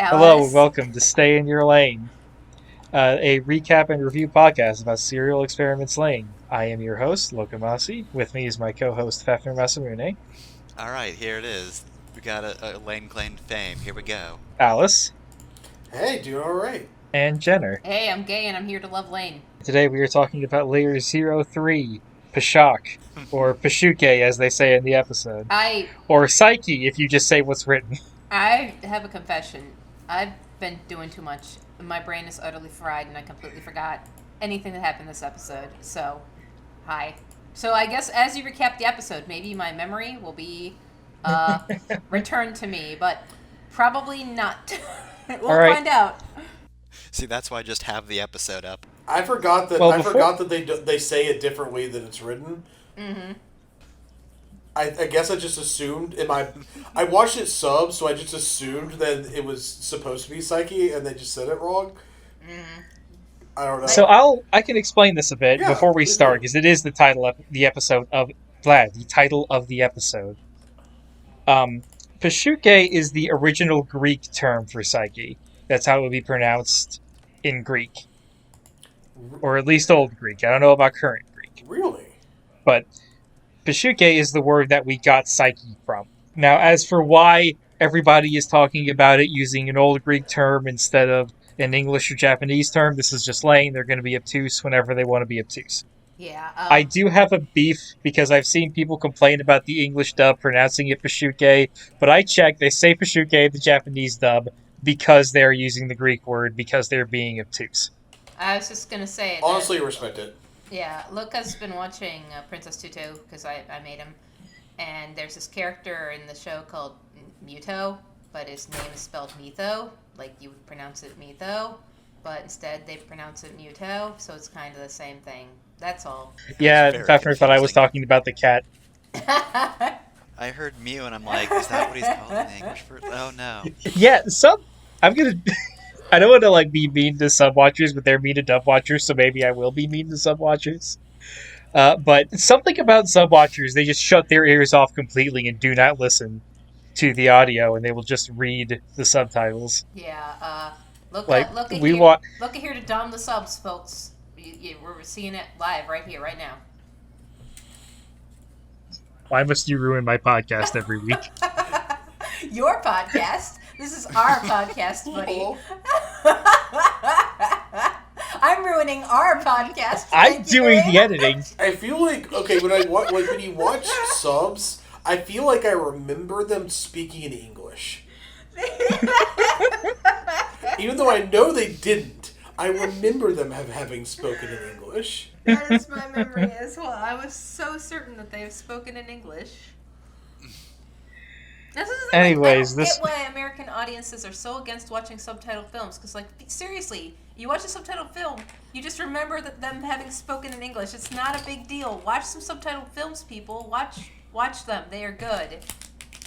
Hello and Alice. welcome to Stay in Your Lane, a recap and review podcast about Serial Experiments Lane. I am your host, Lokomasi. With me is my co-host, Fafnir Masamune, All right, here it is. We got a Lane claimed fame. Here we go. Alice, Hey, doing all right. and Jenner. Hey, I'm gay and I'm here to love Lain. Today we are talking about Layer 03, Pashak, or Pashuke as they say in the episode, or Psyche if you just say what's written. I have a confession. I've been doing too much. My brain is utterly fried and I completely forgot anything that happened this episode. So, hi. So I guess as you recap the episode, maybe my memory will be returned to me, but probably not. We'll find out. See, that's why I just have the episode up. I forgot that. Forgot that they say it differently than it's written. Mm-hmm. I guess I just assumed I watched it sub, so I just assumed that it was supposed to be Psyche, and they just said it wrong. Mm-hmm. I don't know. So I can explain this a bit before we please start, do. because it is the title of the episode of the title of the episode. Pashuke is the original Greek term for Psyche. That's how it would be pronounced in Greek. Or at least Old Greek. I don't know about current Greek. Really? But Pashuke is the word that we got Psyche from. Now, as for why everybody is talking about it using an Old Greek term instead of an English or Japanese term, this is just Lain. They're going to be obtuse whenever they want to be obtuse. Yeah. I do have a beef because I've seen people complain about the English dub pronouncing it Pashuke, but I checked, they say Pashuke, the Japanese dub, because they're using the Greek word, because they're being obtuse. I was just going to say that, Honestly, respect it. yeah, Luca's been watching Princess Tutu because I made him. And there's this character in the show called Muto, but his name is spelled Mitho, like you would pronounce it Mitho, but instead they pronounce it Muto, so it's kind of the same thing. That's all. Yeah, very Pfeffer thought I was confusing. talking about the cat. I heard Mew and I'm like, is that what he's called in English? Oh no. Yeah, I'm gonna... I don't want to be mean to sub-watchers, but they're mean to dub-watchers, so maybe I will be mean to sub-watchers. But something about sub-watchers, they just shut their ears off completely and do not listen to the audio, and they will just read the subtitles. Yeah, look here to dom the subs, folks. We're seeing it live right here, right now. Why must you ruin my podcast every week? Your podcast? This is our podcast, buddy. I'm ruining our podcast. I'm doing the editing. I feel like when you watch subs, I feel like I remember them speaking in English, even though I know they didn't. I remember them having spoken in English. That is my memory as well. I was so certain that they have spoken in English. Anyways, I don't get why American audiences are so against watching subtitled films. Because, seriously, you watch a subtitled film, you just remember them having spoken in English. It's not a big deal. Watch some subtitled films, people. Watch them. They are good.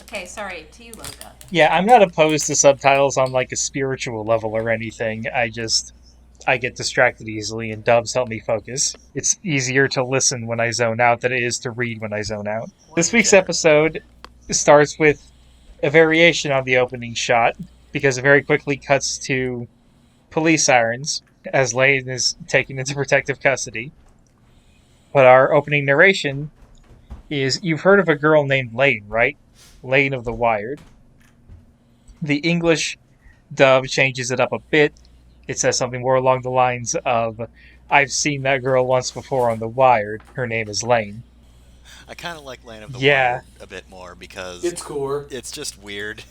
Okay, sorry. To you, Loka. Yeah, I'm not opposed to subtitles on a spiritual level or anything. I get distracted easily, and dubs help me focus. It's easier to listen when I zone out than it is to read when I zone out. This week's episode starts with a variation on the opening shot, because it very quickly cuts to police sirens as Lain is taken into protective custody. But our opening narration is, you've heard of a girl named Lain, right? Lain of the Wired. The English dub changes it up a bit. It says something more along the lines of, I've seen that girl once before on The Wired. Her name is Lain. I kind of like Lane of the Yeah. Wired a bit more because It's cooler. it's just weird.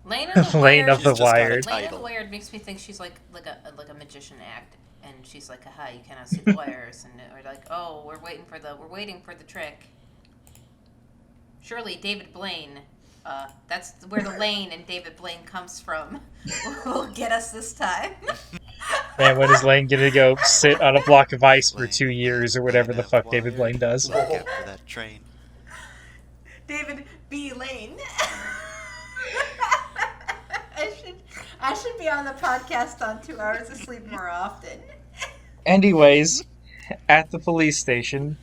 Lane of the Lain Wired. of the She's just got a Wired. Lane of the title. Wired makes me think she's like a magician act, and she's like, "Aha, you cannot see the wires," and we're like, "Oh, we're waiting for the trick." Surely David Blaine, that's where the Lane and David Blaine comes from, will get us this time. And when is Lain gonna go sit on a block of ice for Lane, 2 years or whatever the Lane of fuck David Wired. Blaine does? Look out for that train. David B. Lane. I should be on the podcast on 2 hours of sleep more often. Anyways, at the police station,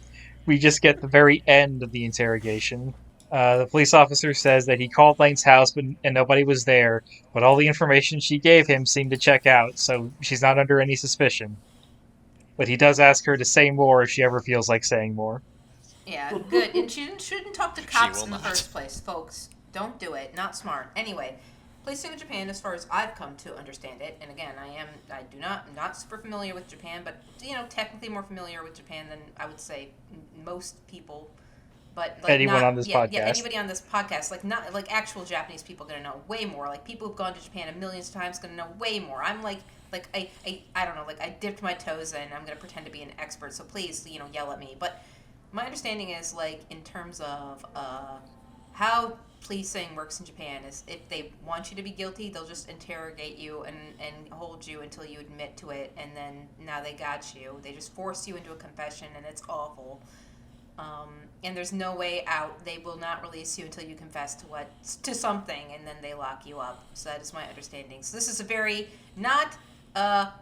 we just get the very end of the interrogation. The police officer says that he called Lane's house and nobody was there, but all the information she gave him seemed to check out, so she's not under any suspicion. But he does ask her to say more if she ever feels like saying more. Yeah, good. And she shouldn't talk to She cops will in the not. first place, folks. Don't do it. Not smart. Anyway, policing in Japan, as far as I've come to understand it, and again, I'm not super familiar with Japan, but technically more familiar with Japan than I would say most people. But like Anyone not, on this podcast. Yeah, anybody on this podcast, like not like actual Japanese people, gonna know way more. Like people who've gone to Japan a million times, gonna know way more. I'm like I don't know, like I dipped my toes in. I'm gonna pretend to be an expert, so please yell at me. But my understanding is like in terms of how policing works in Japan is if they want you to be guilty, they'll just interrogate you and hold you until you admit to it, and then now they got you. They just force you into a confession, and it's awful. And there's no way out. They will not release you until you confess to something, and then they lock you up. So that is my understanding. So this is a very not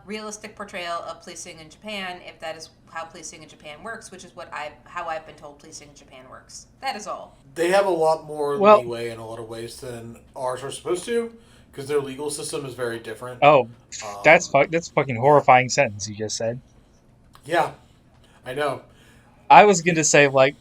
realistic portrayal of policing in Japan, if that is how policing in Japan works, which is how I've been told policing in Japan works. That is all. They have a lot more Well- leeway in a lot of ways than ours are supposed to, because their legal system is very different. Oh, that's a fucking horrifying sentence you just said. Yeah, I know. I was going to say, like,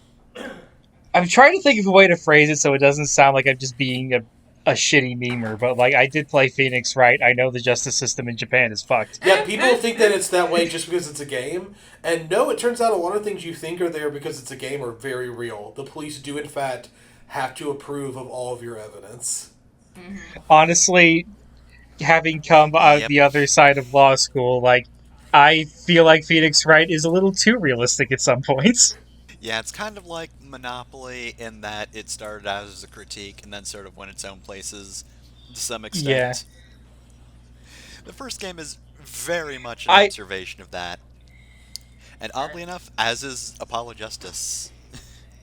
I'm trying to think of a way to phrase it so it doesn't sound like I'm just being a shitty memer, but, like, I did play Phoenix, right? I know the justice system in Japan is fucked. Yeah, people think that it's that way just because it's a game. And no, it turns out a lot of things you think are there because it's a game are very real. The police do, in fact, have to approve of all of your evidence. Honestly, having come out Yep. the other side of law school, like, I feel like Phoenix Wright is a little too realistic at some points. Yeah, it's kind of like Monopoly in that it started out as a critique and then sort of went its own places to some extent. The first game is very much an observation of that. And oddly enough, as is Apolojustice.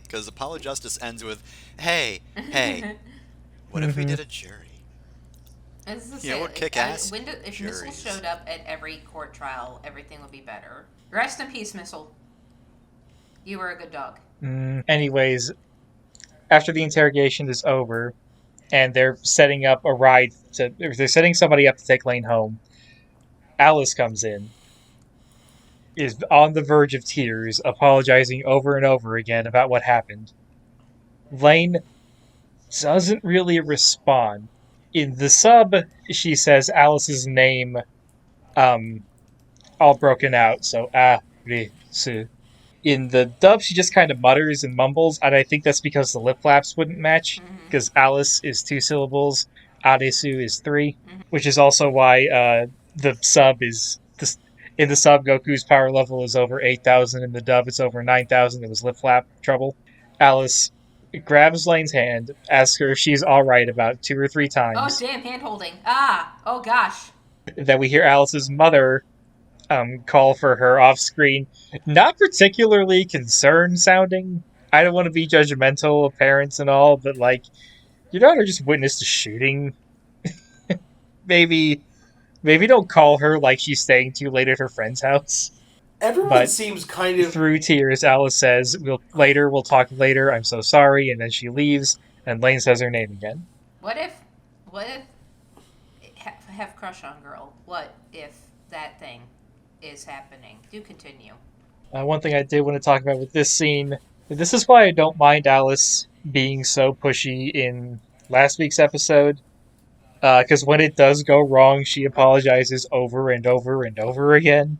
Because Apolojustice ends with, hey, what if we did a jury? What kick-ass If Missile juries. showed up at every court trial, everything would be better. Rest in peace, Missile. You were a good dog. Anyways, after the interrogation is over, and they're setting up a ride they're setting somebody up to take Lain home, Alice comes in, is on the verge of tears, apologizing over and over again about what happened. Lain doesn't really respond. In the sub, she says Alice's name, all broken out, so Alice. In the dub, she just kind of mutters and mumbles, and I think that's because the lip flaps wouldn't match, because Alice is 2 syllables, Adesu is 3, which is also why the sub is... In the sub, Goku's power level is over 8,000, in the dub it's over 9,000, it was lip flap trouble. Alice grabs Lane's hand, asks her if she's alright about 2 or 3 Oh, times. damn, hand holding. Oh gosh. Then we hear Alice's mother call for her off screen. Not particularly concerned sounding. I don't want to be judgmental of parents and all, but like, your daughter just witnessed a shooting. Maybe don't call her like she's staying too late at her friend's house. Everyone But seems kind of... Through tears, Alice says, we'll talk later, I'm so sorry, and then she leaves, and Lain says her name again. What if have crush on girl? What if that thing is happening? Do continue. One thing I did want to talk about with this scene, this is why I don't mind Alice being so pushy in last week's episode, because when it does go wrong, she apologizes over and over and over again.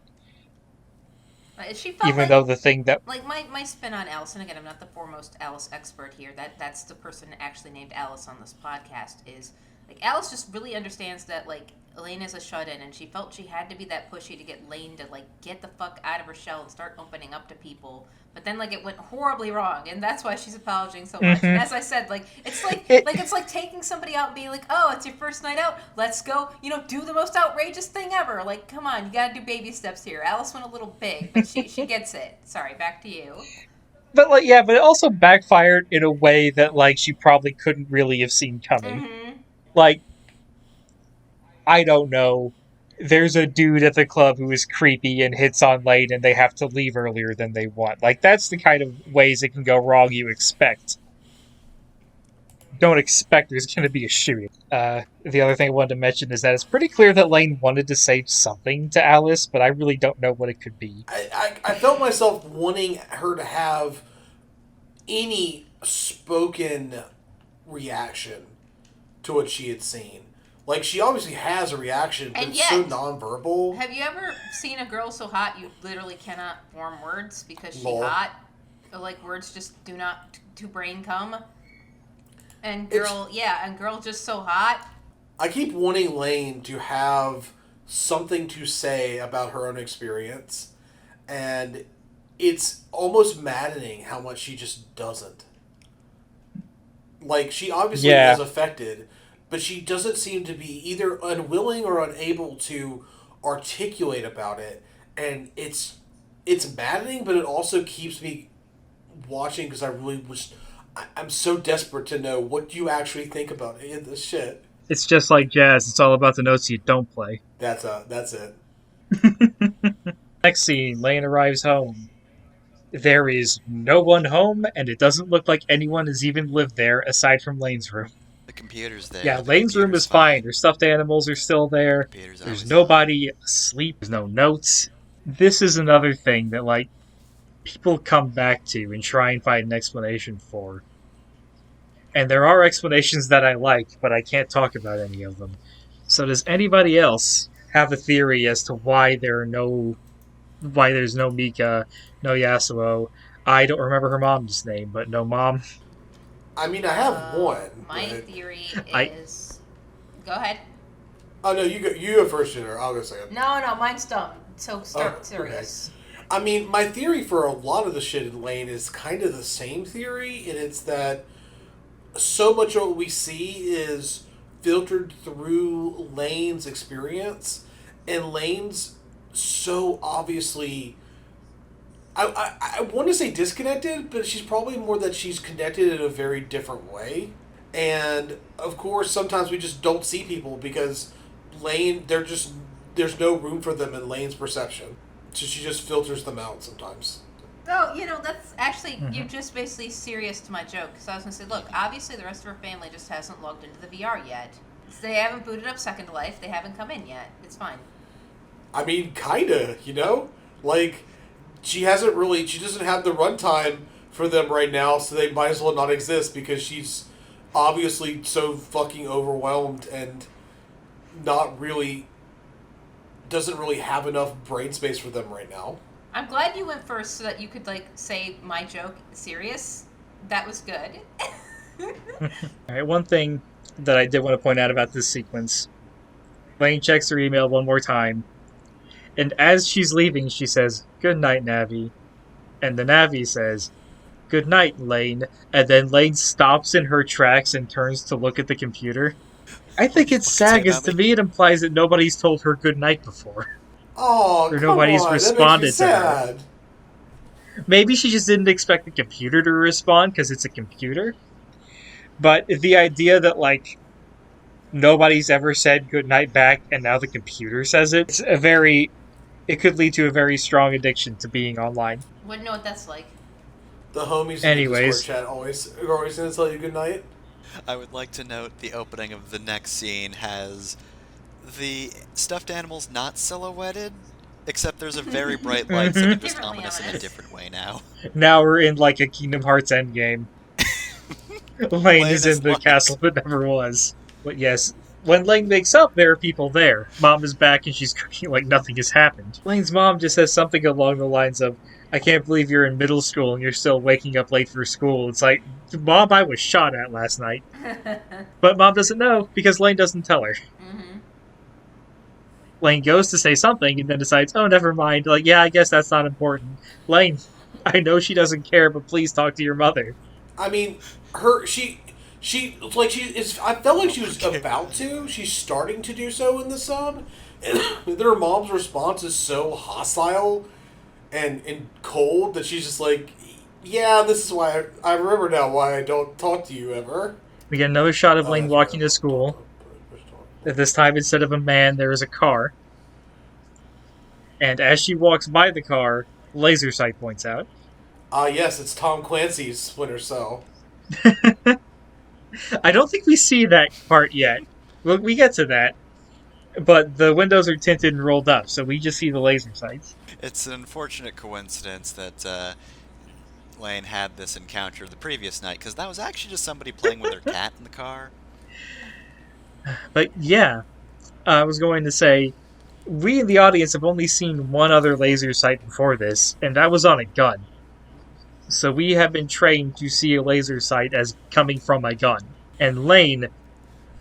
She felt Even though the thing that... Like, my spin on Alice, and again, I'm not the foremost Alice expert here, that's the person actually named Alice on this podcast, is, like, Alice just really understands that, like, Lain is a shut-in, and she felt she had to be that pushy to get Lain to, like, get the fuck out of her shell and start opening up to people. But then, like, it went horribly wrong, and that's why she's apologizing so much. And as I said, like, it's like taking somebody out and being like, oh, it's your first night out, let's go, do the most outrageous thing ever. Like, come on, you gotta do baby steps here. Alice went a little big, but she gets it. Sorry, back to you. But, like, yeah, but it also backfired in a way that, like, she probably couldn't really have seen coming. Like, I don't know. There's a dude at the club who is creepy and hits on Lain, and they have to leave earlier than they want. Like, that's the kind of ways it can go wrong you expect. don't expect there's going to be a shooting. The other thing I wanted to mention is that it's pretty clear that Lain wanted to say something to Alice, but I really don't know what it could be. I felt myself wanting her to have any spoken reaction to what she had seen. Like, she obviously has a reaction, but And it's so yet, nonverbal. Have you ever seen a girl so hot you literally cannot form words because she's Lol. hot? Or, like, words just do not to brain come. And girl just so hot. I keep wanting Lain to have something to say about her own experience, and it's almost maddening how much she just doesn't. Like, she obviously Yeah. is affected, but she doesn't seem to be either unwilling or unable to articulate about it, and it's maddening, but it also keeps me watching because I really wish I'm so desperate to know what you actually think about any of this shit. It's just like jazz. It's all about the notes you don't play. That's it. Next scene, Lain arrives home. There is no one home, and it doesn't look like anyone has even lived there aside from Lane's room. The computer's there. Yeah, the Lane's room computer's is fine. Her stuffed animals are still there. Computer's There's always nobody asleep. There's no notes. This is another thing that, like, people come back to and try and find an explanation for. And there are explanations that I like, but I can't talk about any of them. So does anybody else have a theory as to why there's no Mika, no Yasuo? I don't remember her mom's name, but no mom. I mean, I have one. My but... theory I- is... Go ahead. Oh, no, you go first, Jenner. I'll go second. No, mine's dumb. So start Oh, serious. I mean, my theory for a lot of the shit in Lain is kind of the same theory, and it's that so much of what we see is filtered through Lane's experience, and Lane's so obviously... I want to say disconnected, but she's probably more that she's connected in a very different way. And, of course, sometimes we just don't see people because Lain, there's no room for them in Lane's perception. So she just filters them out sometimes. Oh, that's actually, you're just basically serious to my joke. Because I was going to say, look, obviously the rest of her family just hasn't logged into the VR yet. So they haven't booted up Second Life. They haven't come in yet. It's fine. I mean, kinda, Like, she doesn't have the runtime for them right now, so they might as well not exist because she's obviously so fucking overwhelmed and doesn't really have enough brain space for them right now. I'm glad you went first so that you could, say my joke serious. That was good. Alright, one thing that I did want to point out about this sequence. Lain checks her email one more time, and as she's leaving, she says, "Good night, Navi." And the Navi says, "Good night, Lain." And then Lain stops in her tracks and turns to look at the computer. I think it's sad, because to me it implies that nobody's told her good night before. Oh, Or nobody's responded to her. sad. Maybe she just didn't expect the computer to respond because it's a computer. But the idea that, nobody's ever said goodnight back and now the computer says it, it could lead to a very strong addiction to being online. Wouldn't know what that's like. The homies Anyways. in the Discord chat are always going to tell you good night. I would like to note the opening of the next scene has the stuffed animals not silhouetted, except there's a very bright light, so they're just Differently ominous in a ominous. different way now. Now we're in a Kingdom Hearts endgame. Lain is in the light. castle that never was. But yes, when Lain wakes up, there are people there. Mom is back and she's cooking like nothing has happened. Lain's mom just says something along the lines of, "I can't believe you're in middle school and you're still waking up late for school." It's like, Mom, I was shot at last night. But Mom doesn't know because Lain doesn't tell her. Mm-hmm. Lain goes to say something and then decides, oh, never mind. Yeah, I guess that's not important. Lain, I know she doesn't care, but please talk to your mother. I mean, I felt like she was about to. She's starting to do so in the sub. And her mom's response is so hostile and cold that she's just like, yeah, this is why I remember now why I don't talk to you ever. We get another shot of Lain walking to school. This time, instead of a man, there is a car. And as she walks by the car, laser sight points out. Yes, it's Tom Clancy's Splinter Cell. I don't think we see that part yet. We get to that, but the windows are tinted and rolled up, so we just see the laser sights. It's an unfortunate coincidence that Lain had this encounter the previous night, because that was actually just somebody playing with their cat in the car. But yeah, I was going to say, we in the audience have only seen one other laser sight before this, and that was on a gun. So we have been trained to see a laser sight as coming from a gun. And Lain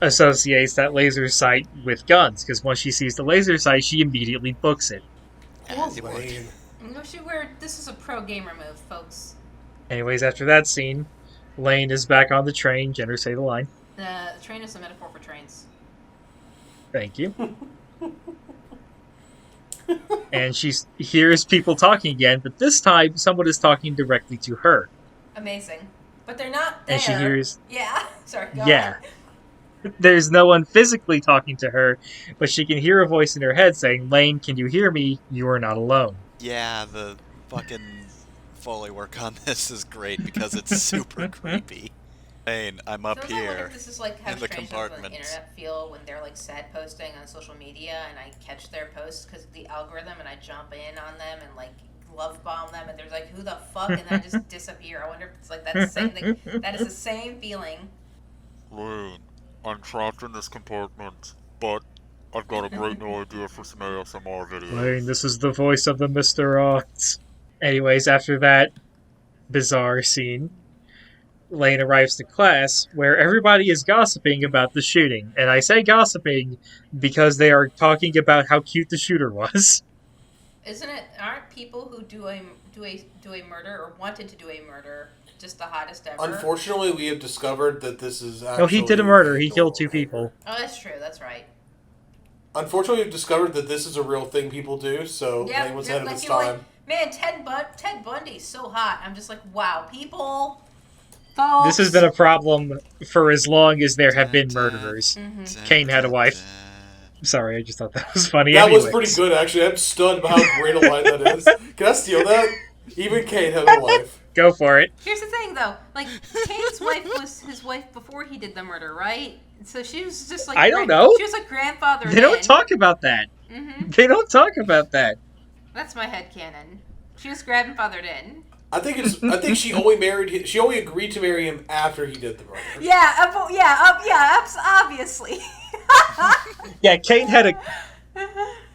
associates that laser sight with guns, because once she sees the laser sight, she immediately books it. As he would. Lane. This is a pro gamer move, folks. Anyways, after that scene, Lain is back on the train. Jenner, say the line. The train is a metaphor for trains. Thank you. And she hears people talking again, but this time someone is talking directly to her. Amazing. But they're not there. And she hears... Yeah. Sorry, go Yeah. on. There's no one physically talking to her, but she can hear a voice in her head saying, Lain, can you hear me? You are not alone. Yeah, the fucking Foley work on this is great because it's super creepy. Lain, I'm up Sometimes I wonder here if this is like how in the strange compartment. the internet feel when they're like sad posting on social media, and I catch their posts because of the algorithm, and I jump in on them and like love bomb them, and there's like, who the fuck, and then I just disappear. I wonder if it's like that same thing. That is the same feeling. Lain, I'm trapped in this compartment, but I've got a great new idea for some ASMR videos. Lain, this is the voice of the Mr. Ott. Anyways, after that bizarre scene, Lain arrives to class where everybody is gossiping about the shooting. And I say gossiping because they are talking about how cute the shooter was. Isn't it? Aren't people who do a murder or wanted to do a murder just the hottest ever? Unfortunately, we have discovered that this is actually... No, he did a murder. He killed 2 people. Oh, that's true. That's right. Unfortunately, we've discovered that this is a real thing people do, so Lane was ahead of his people time. like, man, Ted Bundy's so hot. I'm just like, wow, people... Folks. This has been a problem for as long as there have been murderers. Mm-hmm. Cain had a wife. Sorry, I just thought that was funny. That Anyways. was pretty good, actually. I'm stunned about how great a line that is. Can I steal that? Even Cain had a wife. Go for it. Here's the thing, though. Like, Cain's wife was his wife before he did the murder, right? So she was just like... I don't know. She was like grandfather. They don't talk about that. Mm-hmm. They don't talk about that. That's my headcanon. She was grandfathered in. I think she only married him. She only agreed to marry him after he did the murder. Obviously. Yeah, Cain had a...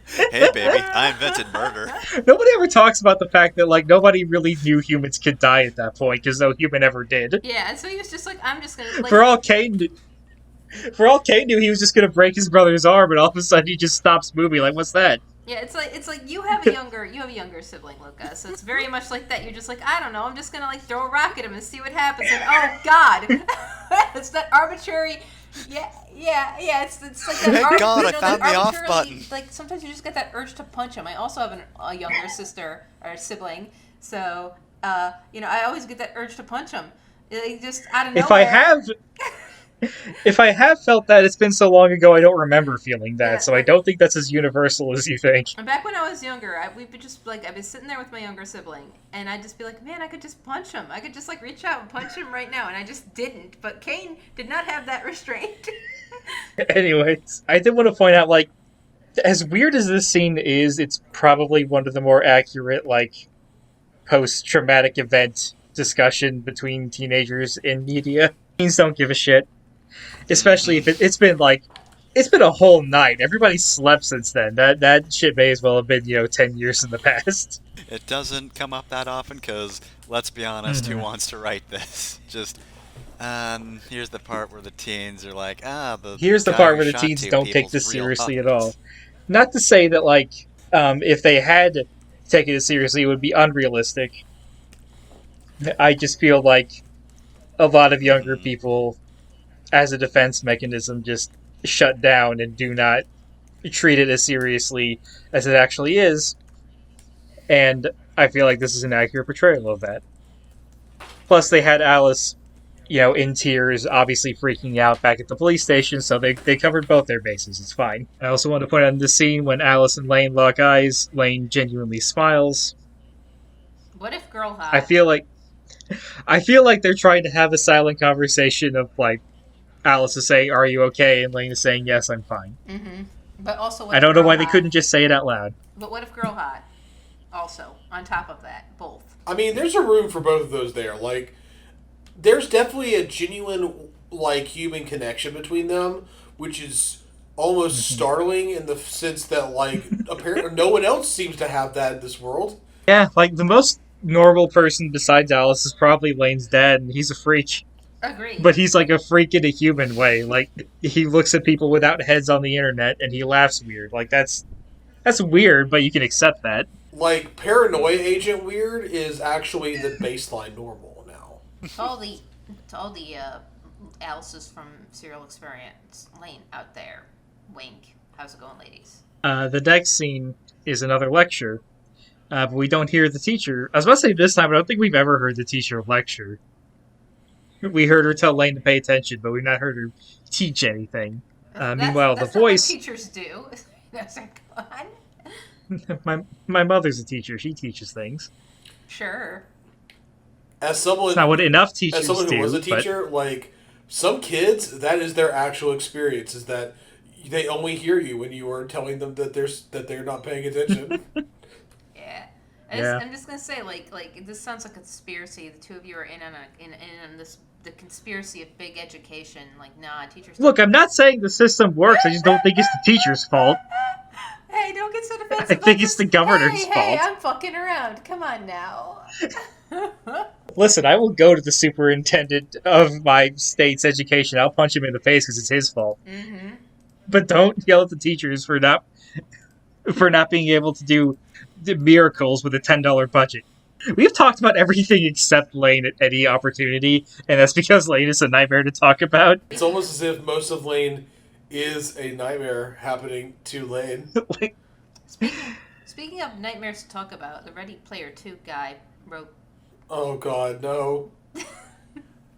Hey, baby, I invented murder. Nobody ever talks about the fact that, like, nobody really knew humans could die at that point, because no human ever did. Yeah, and so he was just like, I'm just gonna... Like, For all Cain knew, he was just gonna break his brother's arm, and all of a sudden he just stops moving. Like, what's that? yeah, it's like you have a younger sibling, Luca. So it's very much like that. You're just like, I don't know, I'm just gonna like throw a rock at him and see what happens. And oh God, it's that arbitrary. Yeah. It's like that. Thank God, I that found the off arbitrarily- button. Like sometimes you just get that urge to punch him. I also have a younger sister or sibling, so I always get that urge to punch him. Like, just out of nowhere. If I have felt that, it's been so long ago I don't remember feeling that, Yeah. so I don't think that's as universal as you think. And back when I was younger, I'd be sitting there with my younger sibling, and I'd just be like, man, I could just punch him. I could just like reach out and punch him right now, and I just didn't. But Cain did not have that restraint. Anyways, I did want to point out, like, as weird as this scene is, it's probably one of the more accurate, like, post-traumatic event discussion between teenagers in media. Teens don't give a shit. Especially if it's been a whole night. Everybody slept since then. That shit may as well have been, 10 years in the past. It doesn't come up that often because, let's be honest, who wants to write this? Just, here's the part where the teens are like, Here's the guy part who where the shot teens 2 don't take people's this real seriously at husbands. all. Not to say that, like, if they had taken it seriously, it would be unrealistic. I just feel like a lot of younger people, as a defense mechanism, just shut down and do not treat it as seriously as it actually is. And I feel like this is an accurate portrayal of that. Plus, they had Alice, in tears, obviously freaking out back at the police station, so they covered both their bases. It's fine. I also want to point out in the scene when Alice and Lain lock eyes, Lain genuinely smiles. What if girl hot? I feel like they're trying to have a silent conversation of, like, Alice is saying, "Are you okay?" and Lain is saying, "Yes, I'm fine." Mm-hmm. But also, what I if don't know girl why they hot? couldn't just say it out loud. But what if girl hot? Also, on top of that, both. I mean, there's a room for both of those there. Like, there's definitely a genuine, like, human connection between them, which is almost startling in the sense that, like, apparently no one else seems to have that in this world. Yeah, like the most normal person besides Alice is probably Lane's dad, and he's a freak. Agreed. But he's like a freak in a human way. Like, he looks at people without heads on the internet and he laughs weird. Like, that's weird, but you can accept that. Like, paranoia agent weird is actually the baseline normal now. To all the Alice's from Serial Experience Lain out there. Wink. How's it going, ladies? The next scene is another lecture, but we don't hear the teacher. I was about to say this time, I don't think we've ever heard the teacher lecture. We heard her tell Lain to pay attention, but we've not heard her teach anything. Meanwhile, that's the not what voice... teachers do. That's my mother's a teacher. She teaches things. Sure. As someone, It's not what enough teachers as someone who do, was a teacher, like, some kids, that is their actual experience, is that they only hear you when you are telling them that they're not paying attention. Yeah. Yeah. I'm just gonna say, like this sounds like a conspiracy. The two of you are in on the conspiracy of big education. Like, nah, teachers. Look, I'm not saying the system works. I just don't think it's the teacher's fault. Hey, don't get so defensive. I think it's the governor's Hey, fault. I'm fucking around. Come on now. Listen, I will go to the superintendent of my state's education. I'll punch him in the face because it's his fault. Mm-hmm. But don't yell at the teachers for not being able to do the miracles with a $10 budget. We've talked about everything except Lain at any opportunity, and that's because Lain is a nightmare to talk about. It's almost as if most of Lain is a nightmare happening to Lain. Like, Speaking of nightmares to talk about, the Ready Player 2 guy wrote Oh god, no.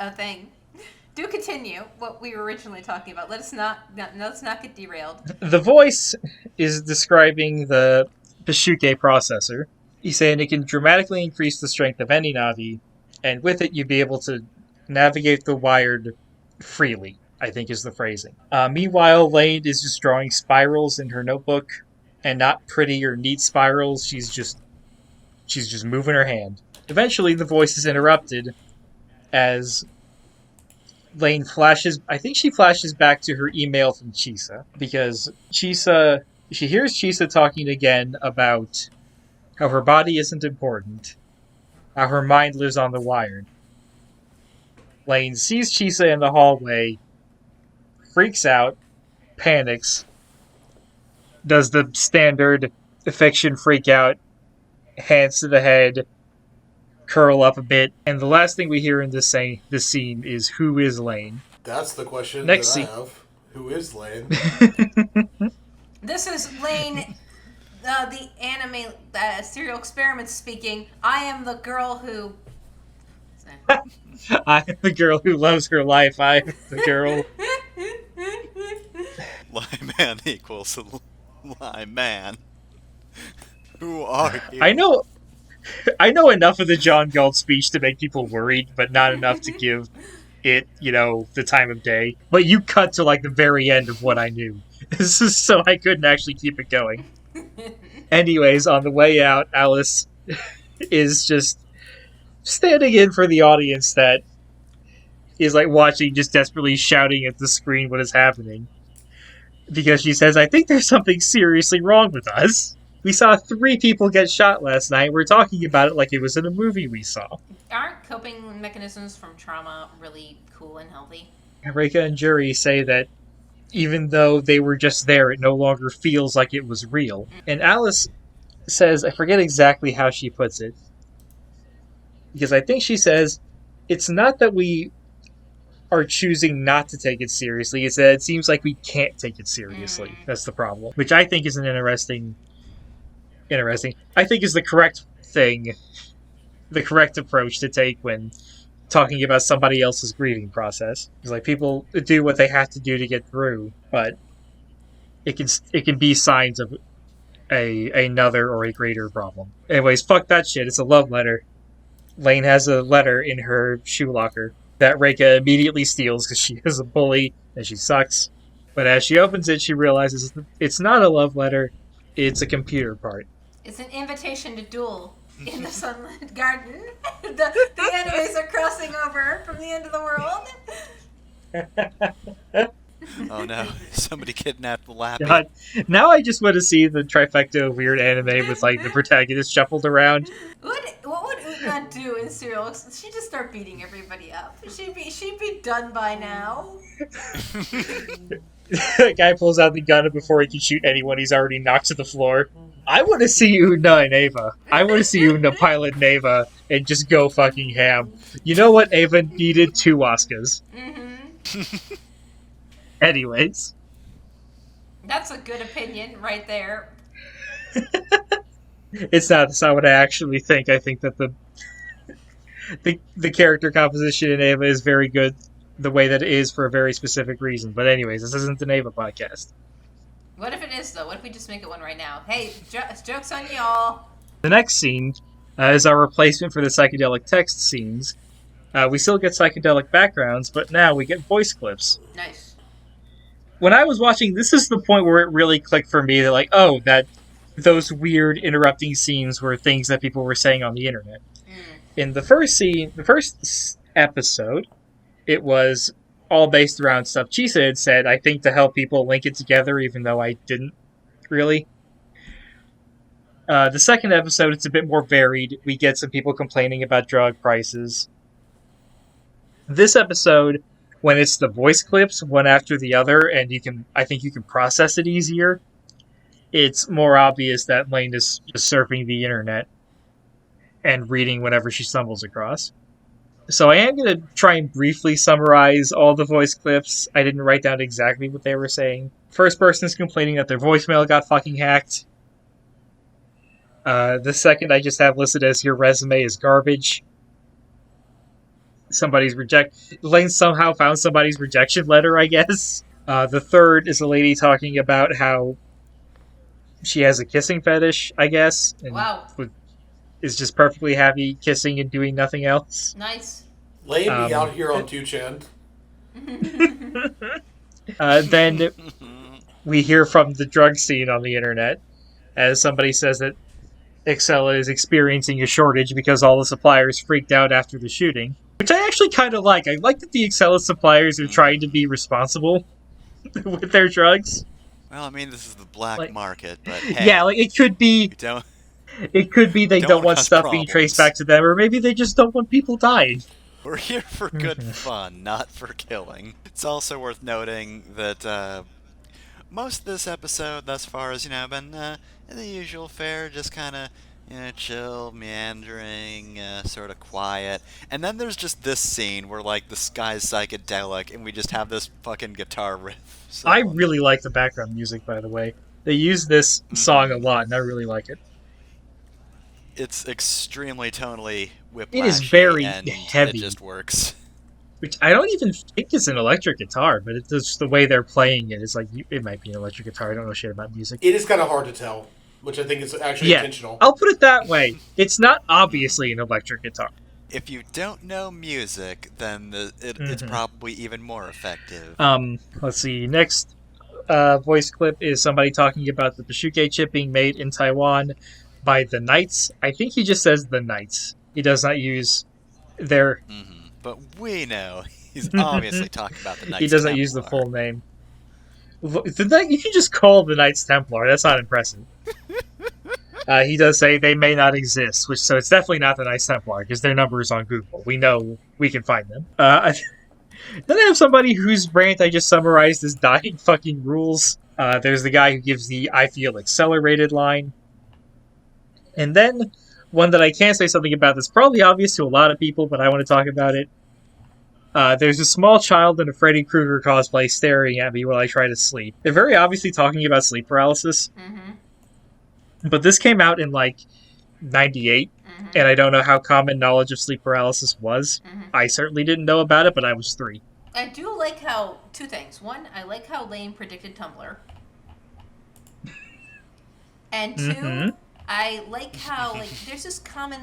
a thing. Do continue what we were originally talking about. Let's not get derailed. the voice is describing the Peshuke processor. He's saying it can dramatically increase the strength of any Navi, and with it you'd be able to navigate the wired freely, I think is the phrasing. Meanwhile, Lain is just drawing spirals in her notebook, and not pretty or neat spirals. She's just moving her hand. Eventually, the voice is interrupted as Lain flashes. I think she flashes back to her email from Chisa, because she hears Chisa talking again about how her body isn't important, how her mind lives on the wired. Lain sees Chisa in the hallway, freaks out, panics, does the standard fiction freak out, hands to the head, curl up a bit, and the last thing we hear in this scene is, who is Lain? That's the question Next that I scene. have. Who is Lain? This is Lain, the anime Serial Experiments speaking. I am the girl who. I'm the girl who loves her life. I'm the girl. Lyman equals Lyman. Who are you? I know enough of the John Galt speech to make people worried, but not enough to give it, the time of day. But you cut to, like, the very end of what I knew. So I couldn't actually keep it going. Anyways, on the way out, Alice is just standing in for the audience that is, like, watching, just desperately shouting at the screen what is happening. Because she says, I think there's something seriously wrong with us. We saw 3 people get shot last night. We're talking about it like it was in a movie we saw. Aren't coping mechanisms from trauma really cool and healthy? Reika and Jury say that even though they were just there, it no longer feels like it was real. And Alice says, I forget exactly how she puts it, because I think she says, it's not that we are choosing not to take it seriously, it's that it seems like we can't take it seriously. That's the problem. Which I think is an interesting, I think is the correct thing, the correct approach to take when talking about somebody else's grieving process. It's like, people do what they have to do to get through, but it can be signs of another or a greater problem. Anyways, fuck that shit. It's a love letter. Lain has a letter in her shoe locker. that Reika immediately steals because she is a bully and she sucks. But as she opens it, she realizes it's not a love letter, it's a computer part. It's an invitation to duel in the Sunlit Garden. the enemies are crossing over from the end of the world. Oh no, somebody kidnapped the Lappy. God, now I just want to see the trifecta of weird anime with like the protagonist shuffled around. What would Utna do in Serial? She'd just start beating everybody up. She'd be done by now. The guy pulls out the gun, and before he can shoot anyone, he's already knocked to the floor. I want to see Una and Ava. I want to see Una pilot and Ava and just go fucking ham. You know what? Ava needed 2 Oscars. Mm-hmm. Anyways. That's a good opinion right there. It's not what I actually think. I think that the character composition in Ava is very good the way that it is for a very specific reason. But anyways, this isn't an Ava podcast. What if it is, though? What if we just make it one right now? Hey, joke's on y'all. The next scene is our replacement for the psychedelic text scenes. We still get psychedelic backgrounds, but now we get voice clips. Nice. When I was watching, this is the point where it really clicked for me that, like, oh, that those weird interrupting scenes were things that people were saying on the internet. In the first episode, it was all based around stuff Chisa had said, I think to help people link it together, even though I didn't really. The second episode, it's a bit more varied. We get some people complaining about drug prices. This episode, when it's the voice clips, one after the other, and I think you can process it easier, it's more obvious that Lain is just surfing the internet and reading whatever she stumbles across. So I am going to try and briefly summarize all the voice clips. I didn't write down exactly what they were saying. First person is complaining that their voicemail got fucking hacked. The second I just have listed as your resume is garbage. Lain somehow found somebody's rejection letter, I guess. The third is a lady talking about how she has a kissing fetish, I guess. And wow. Is just perfectly happy kissing and doing nothing else. Nice. Lay me out here on 2chan. Then we hear from the drug scene on the internet as somebody says that Excella is experiencing a shortage because all the suppliers freaked out after the shooting. Which I actually kind of like. I like that the Excella suppliers are trying to be responsible with their drugs. Well, I mean, this is the black market, but hey. Yeah, like, it could be... It could be they don't want stuff being traced back to them, or maybe they just don't want people dying. We're here for good fun, not for killing. It's also worth noting that most of this episode thus far has, been the usual fare, just kind of, chill, meandering, sort of quiet. And then there's just this scene where, like, the sky's psychedelic, and we just have this fucking guitar riff. So, I really like the background music, by the way. They use this song a lot, and I really like it. It's extremely tonally whiplashy. It is very and heavy. It just works. Which I don't even think is an electric guitar, but it's just the way they're playing it. It's like, it might be an electric guitar. I don't know shit about music. It is kind of hard to tell, which I think is actually intentional. I'll put it that way. It's not obviously an electric guitar. If you don't know music, then it's probably even more effective. Let's see. Next voice clip is somebody talking about the Pashuke chip being made in Taiwan by the Knights. I think he just says the Knights. He does not use their... But we know he's obviously talking about the Knights He doesn't use the full name. You can just call the Knights Templar. That's not impressive. He does say they may not exist, so it's definitely not the Knights Templar, because their number is on Google. We know we can find them. Then I have somebody whose rant I just summarized as dying fucking rules. There's the guy who gives the I feel accelerated line. And then, one that I can't say something about that's probably obvious to a lot of people, but I want to talk about it. There's a small child in a Freddy Krueger cosplay staring at me while I try to sleep. They're very obviously talking about sleep paralysis. But this came out in, 98, and I don't know how common knowledge of sleep paralysis was. I certainly didn't know about it, but I was 3. I do like how... Two things. One, I like how Lain predicted Tumblr. And two... I like how, there's this common,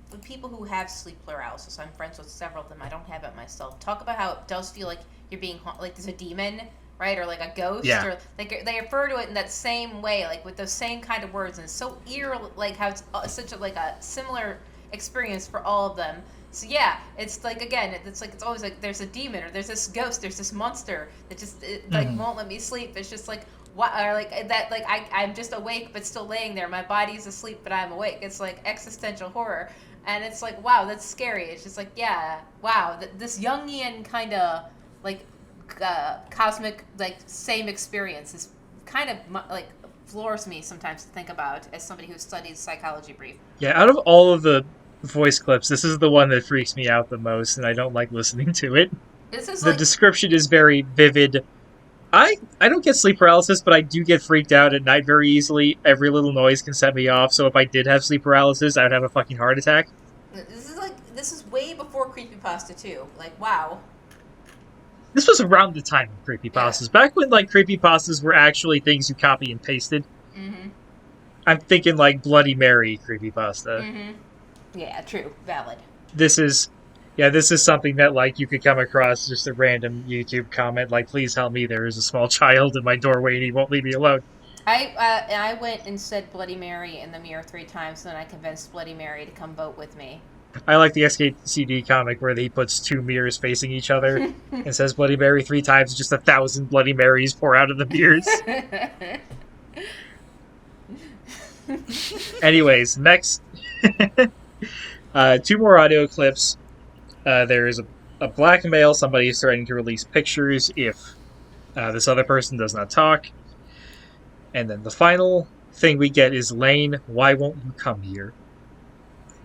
the people who have sleep paralysis, I'm friends with several of them. I don't have it myself. Talk about how it does feel like you're being like there's a demon, right, or like a ghost, or like they refer to it in that same way, like with those same kind of words, and it's so eerie, like how it's such a like a similar experience for all of them. So yeah, it's like again, it's like it's always like there's a demon or there's this ghost, there's this monster that just like won't let me sleep. It's just like what or like that like I'm just awake but still laying there. My body's asleep but I'm awake. It's like existential horror, and it's like wow, that's scary. It's just like yeah, wow, this Jungian kind of like cosmic like same experience is kind of like floors me sometimes to think about as somebody who studies psychology brief. Yeah, out of all of the voice clips, this is the one that freaks me out the most, and I don't like listening to it. The description is very vivid. I don't get sleep paralysis, but I do get freaked out at night very easily. Every little noise can set me off, so if I did have sleep paralysis, I would have a fucking heart attack. This is way before creepypasta too. Like wow. This was around the time of creepypastas. Back when like creepypastas were actually things you copy and pasted. Mm-hmm. I'm thinking like Bloody Mary creepypasta. Mm-hmm. Yeah, true. Valid. This is something that, like, you could come across just a random YouTube comment, like, please help me, there is a small child in my doorway and he won't leave me alone. I went and said Bloody Mary in the mirror 3 times, and then I convinced Bloody Mary to come vote with me. I like the SKCD comic where he puts 2 mirrors facing each other and says Bloody Mary 3 times, just 1,000 Bloody Marys pour out of the mirrors. Anyways, next... 2 more audio clips. There is a blackmail. Somebody is threatening to release pictures if this other person does not talk. And then the final thing we get is Lain, why won't you come here?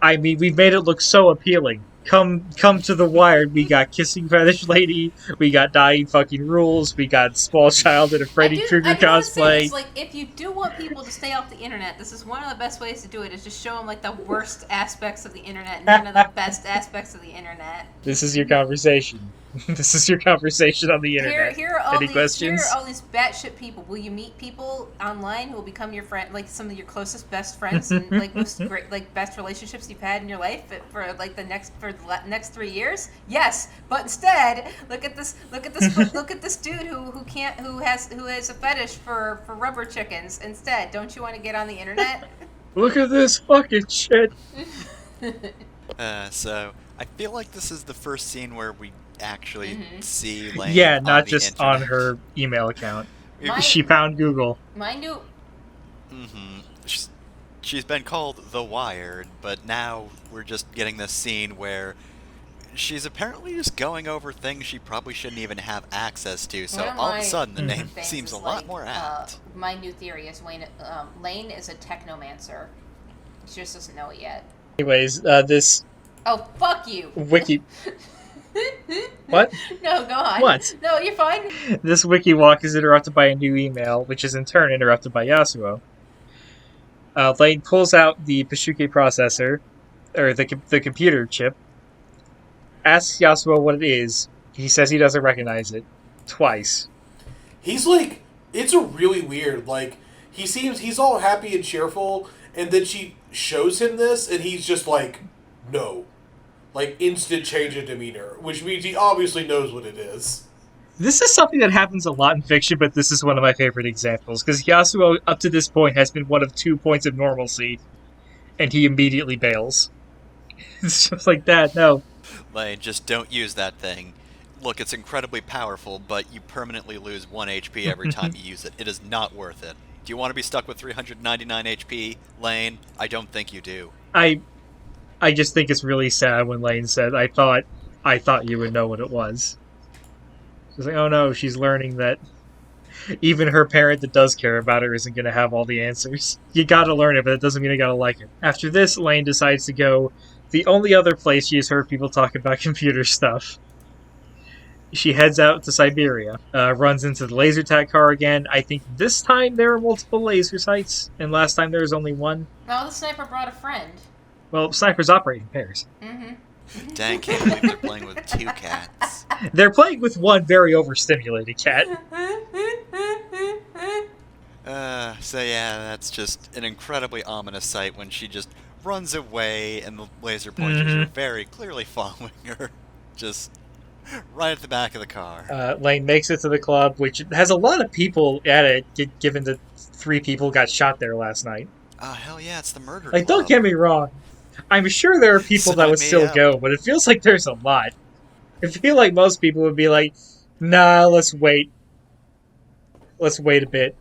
I mean, we've made it look so appealing. Come to the Wired. We got Kissing Fetish Lady. We got Dying Fucking Rules. We got Small Child in a Freddy Krueger cosplay. It's like, if you do want people to stay off the internet, this is one of the best ways to do it, is just show them, like, the worst aspects of the internet and none of the best aspects of the internet. This is your conversation. This is your conversation on the internet. Here are Any questions? Here are all these batshit people. Will you meet people online who will become your friend, like some of your closest best friends and like most great, like best relationships you've had in your life for like the next 3 years? Yes, but instead, look at this dude who has a fetish for rubber chickens. Instead, don't you want to get on the internet? Look at this fucking shit. So I feel like this is the first scene where we actually see Lain. Yeah, not just internet. on her email account. She found Google. My new. She's been called The Wired, but now we're just getting this scene where she's apparently just going over things she probably shouldn't even have access to. So all of a sudden, the name seems a lot more apt. My new theory is Lain is a technomancer. She just doesn't know it yet. Anyways, this. Oh, fuck you! Wiki. What? No, go on. What? No, you're fine. This wiki walk is interrupted by a new email, which is in turn interrupted by Yasuo. Lain pulls out the Pashuke processor, or the computer chip, asks Yasuo what it is. He says he doesn't recognize it. Twice. He's like, it's a really weird, like, he's all happy and cheerful, and then she shows him this, and he's just like, no. Like, instant change of demeanor, which means he obviously knows what it is. This is something that happens a lot in fiction, but this is one of my favorite examples, because Yasuo, up to this point, has been one of 2 points of normalcy, and he immediately bails. It's just like that, no. Lain, just don't use that thing. Look, it's incredibly powerful, but you permanently lose 1 HP every time you use it. It is not worth it. Do you want to be stuck with 399 HP, Lain? I don't think you do. I just think it's really sad when Lain said, I thought you would know what it was. She's like, oh no, she's learning that even her parent that does care about her isn't going to have all the answers. You gotta learn it, but it doesn't mean you gotta like it. After this, Lain decides to go the only other place she has heard people talk about computer stuff. She heads out to Siberia, runs into the laser tag car again. I think this time there are multiple laser sites, and last time there was only one. No, the sniper brought a friend. Well, snipers operate in pairs. Dang, can't believe they're playing with 2 cats. They're playing with one very overstimulated cat. So yeah, that's just an incredibly ominous sight when she just runs away, and the laser pointers are very clearly following her. Just right at the back of the car. Lain makes it to the club, which has a lot of people at it, given that 3 people got shot there last night. Oh, hell yeah, it's the murder Like, club. don't get me wrong. I'm sure there are people that would still go, but it feels like there's a lot. I feel like most people would be like, nah, let's wait. Let's wait a bit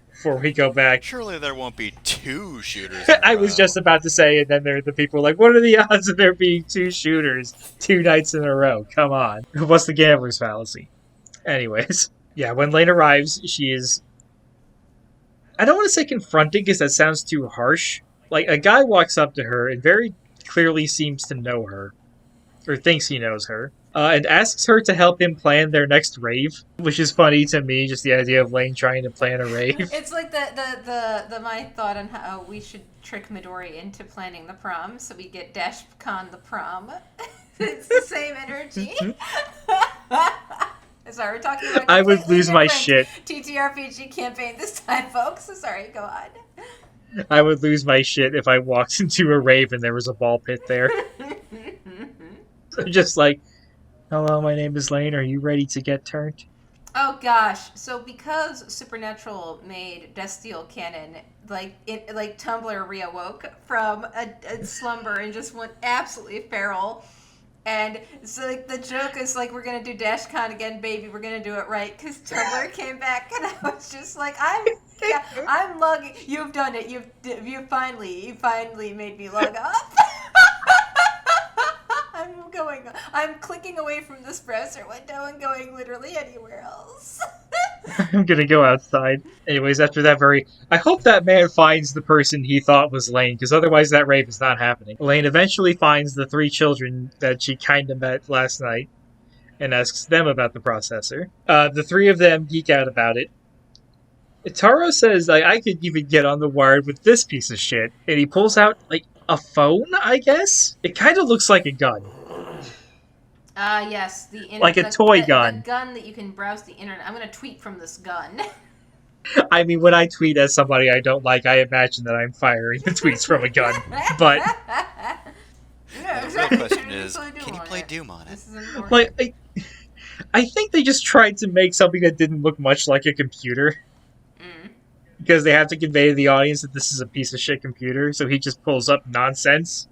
before we go back. Surely there won't be 2 shooters. I was just about to say, and then the people are like, what are the odds of there being 2 shooters 2 nights in a row? Come on. What's the gambler's fallacy? Anyways, yeah, when Lain arrives, she is... I don't want to say confronting because that sounds too harsh. Like, a guy walks up to her and very clearly seems to know her, or thinks he knows her, and asks her to help him plan their next rave, which is funny to me, just the idea of Lain trying to plan a rave. It's like the my thought on how we should trick Midori into planning the prom, so we get Dash Con the prom. It's the same energy. Sorry, we're talking about I would lose my shit. TTRPG campaign this time, folks. Sorry, go on. I would lose my shit if I walked into a rave and there was a ball pit there. Just like, hello, my name is Lain. Are you ready to get turned? Oh gosh! So because Supernatural made Death Steel canon, like Tumblr reawoke from a slumber and just went absolutely feral. And so like the joke is like, we're gonna do DashCon again, baby. We're gonna do it right because Tumblr came back, and I was just like, I'm logging. You've done it. You finally made me log up. I'm clicking away from this browser window and going literally anywhere else. I'm gonna go outside. Anyways, after that I hope that man finds the person he thought was Lain, because otherwise that rave is not happening. Lain eventually finds the 3 children that she kinda met last night, and asks them about the processor. The 3 of them geek out about it. Taro says, like, I could even get on the wired with this piece of shit, and he pulls out, like, a phone, I guess? It kinda looks like a gun. Yes, like a toy gun. The gun that you can browse the internet. I'm gonna tweet from this gun. I mean, when I tweet at somebody I don't like, I imagine that I'm firing the tweets from a gun. But yeah, the real question is, can you play Doom on it? This is important. like, I think they just tried to make something that didn't look much like a computer. Because they have to convey to the audience that this is a piece of shit computer, so he just pulls up nonsense.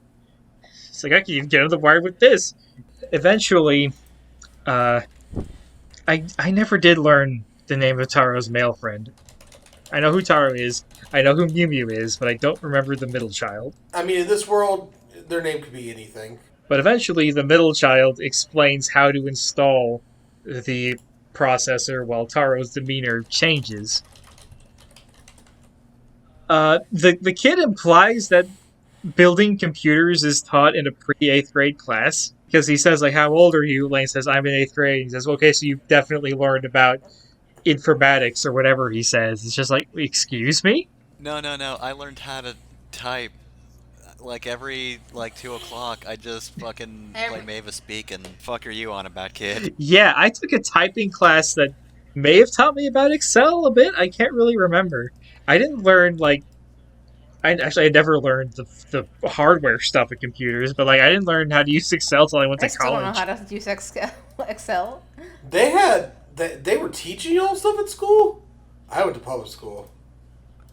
It's like, I can even get on the wire with this. Eventually, I never did learn the name of Taro's male friend. I know who Taro is, I know who Mew Mew is, but I don't remember the middle child. I mean, in this world, their name could be anything. But eventually, the middle child explains how to install the processor while Taro's demeanor changes. The kid implies that building computers is taught in a pre-8th grade class. Because he says, like, how old are you? Lain says, I'm in 8th grade. He says, okay, so you've definitely learned about informatics or whatever he says. It's just like, excuse me? No. I learned how to type. Like, every, 2 o'clock, I just fucking play Mavis Speak and fuck are you on about, kid? Yeah, I took a typing class that may have taught me about Excel a bit. I can't really remember. I didn't learn, I never learned the hardware stuff of computers, but I didn't learn how to use Excel until I went to college. I still don't know how to use Excel. They were teaching y'all stuff at school? I went to public school.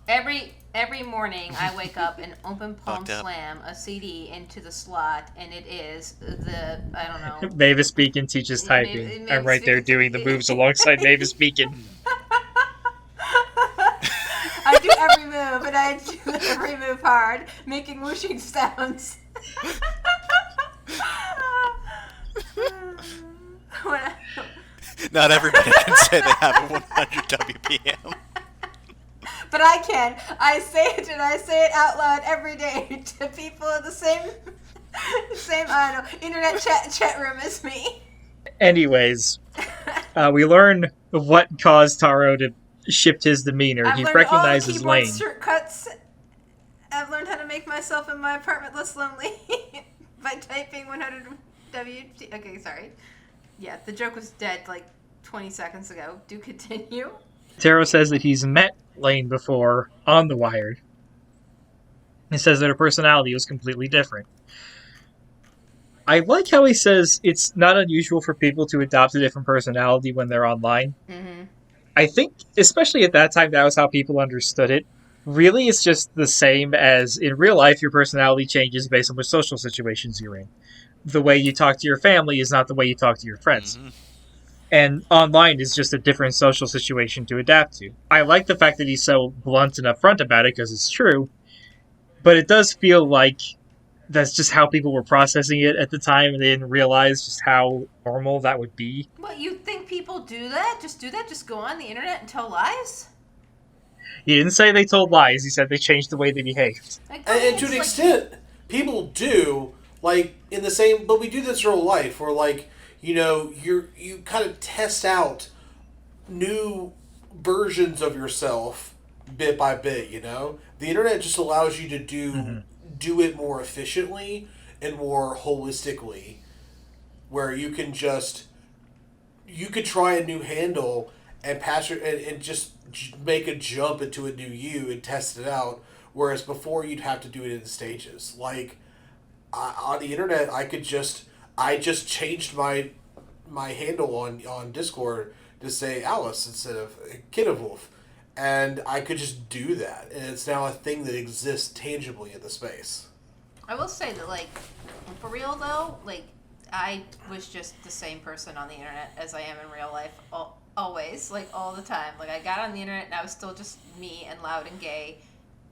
Every morning I wake up and open palm slam a CD into the slot, and it is I don't know. Mavis Beacon teaches typing. I'm right there doing the moves alongside Mavis Beacon. I do every move, and I do every move hard, making whooshing sounds. Not everybody can say they have a 100 WPM. But I can. I say it, and I say it out loud every day to people in the same I don't know, internet chat room as me. Anyways, we learn what caused Taro to shift his demeanor. He recognizes Lain. Shortcuts. I've learned how to make myself in my apartment less lonely by typing 100 WT. Okay, sorry. Yeah, the joke was dead 20 seconds ago. Do continue. Taro says that he's met Lain before on the Wired. He says that her personality was completely different. I like how he says it's not unusual for people to adopt a different personality when they're online. Mm-hmm. I think, especially at that time, that was how people understood it. Really, it's just the same as in real life, your personality changes based on which social situations you're in. The way you talk to your family is not the way you talk to your friends. Mm-hmm. And online is just a different social situation to adapt to. I like the fact that he's so blunt and upfront about it because it's true, but it does feel like that's just how people were processing it at the time and they didn't realize just how normal that would be. What, you think people do that? Just do that? Just go on the internet and tell lies? He didn't say they told lies, he said they changed the way they behaved. Like, And to an extent, people do, like, in the same, but we do this in real life, where, like, you kind of test out new versions of yourself bit by bit, The internet just allows you to do it more efficiently and more holistically, where you could try a new handle and pass your, and just make a jump into a new you and test it out, whereas before you'd have to do it in stages. Like, on the internet, I just changed my handle on Discord to say Alice instead of Kinnewolf, and I could just do that, and it's now a thing that exists tangibly in the space. I will say that, like, for real though, like, I was just the same person on the internet as I am in real life, always, like, all the time. Like, I got on the internet and I was still just me and loud and gay.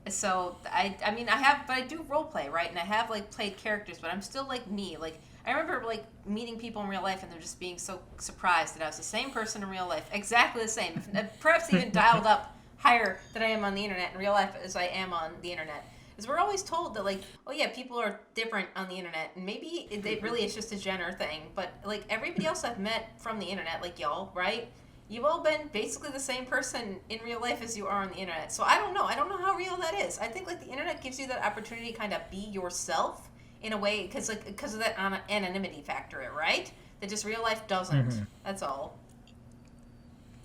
So I mean, but I do role play, right? And I have, like, played characters, but I'm still like me. Like, I remember, like, meeting people in real life and they're just being so surprised that I was the same person in real life, exactly the same, perhaps even dialed up higher than I am on the internet in real life as I am on the internet. Because we're always told that, like, oh yeah, people are different on the internet, and maybe it really is just a gender thing. But, like, everybody else I've met from the internet, like y'all, right? You've all been basically the same person in real life as you are on the internet. So I don't know. I don't know how real that is. I think, like, the internet gives you that opportunity to kind of be yourself in a way, because of that anonymity factor, right? That just real life doesn't. Mm-hmm. That's all.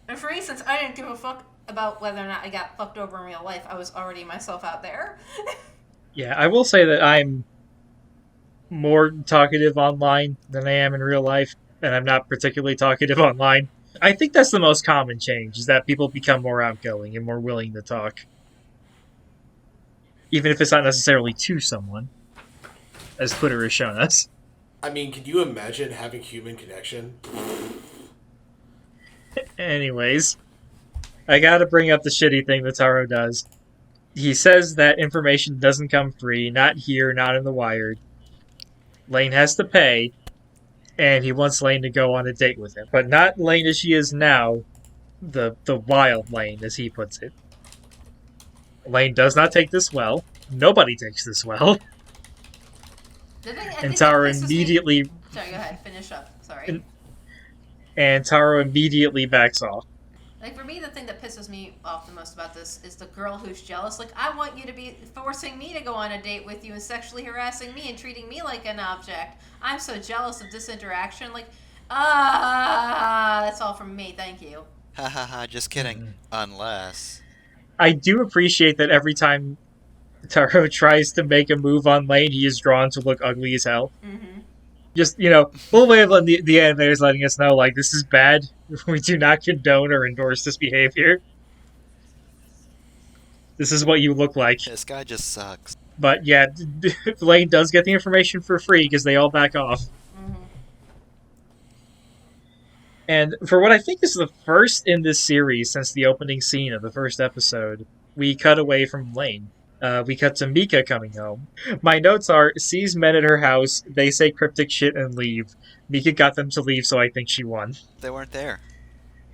And for instance, I didn't give a fuck about whether or not I got fucked over in real life. I was already myself out there. Yeah, I will say that I'm more talkative online than I am in real life, and I'm not particularly talkative online. I think that's the most common change, is that people become more outgoing and more willing to talk. Even if it's not necessarily to someone, as Twitter has shown us. I mean, can you imagine having human connection? Anyways, I gotta bring up the shitty thing that Taro does. He says that information doesn't come free, not here, not in the Wired. Lain has to pay, and he wants Lain to go on a date with him. But not Lain as she is now, the wild Lain, as he puts it. Lain does not take this well. Nobody takes this well. And Taro immediately... Sorry, go ahead. Finish up. Sorry. And Taro immediately backs off. Like, for me, the thing that pisses me off the most about this is the girl who's jealous. Like, I want you to be forcing me to go on a date with you and sexually harassing me and treating me like an object. I'm so jealous of this interaction. Like, that's all from me. Thank you. Ha ha ha, just kidding. Mm-hmm. Unless... I do appreciate that every time Taro tries to make a move on Lain, he is drawn to look ugly as hell. Mm-hmm. Just, full way of the animators letting us know, like, this is bad. We do not condone or endorse this behavior. This is what you look like. This guy just sucks. But, yeah, Lain does get the information for free because they all back off. Mm-hmm. And for what I think is the first in this series since the opening scene of the first episode, we cut away from Lain. We cut to Mika coming home. My notes are, sees men at her house, they say cryptic shit and leave. Mika got them to leave, so I think she won. They weren't there.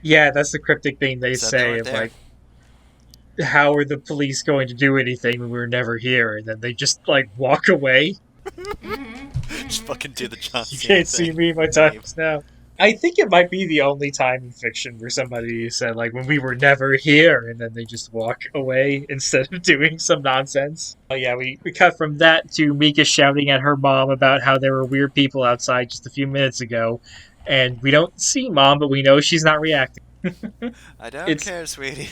Yeah, that's the cryptic thing they say, of like, how are the police going to do anything when we were never here? And then they just, like, walk away. Just fucking do the John Cena You can't thing. see me, my time's now. I think it might be the only time in fiction where somebody said, like, when we were never here, and then they just walk away instead of doing some nonsense. Oh yeah, we cut from that to Mika shouting at her mom about how there were weird people outside just a few minutes ago, and we don't see Mom, but we know she's not reacting. I don't care, sweetie.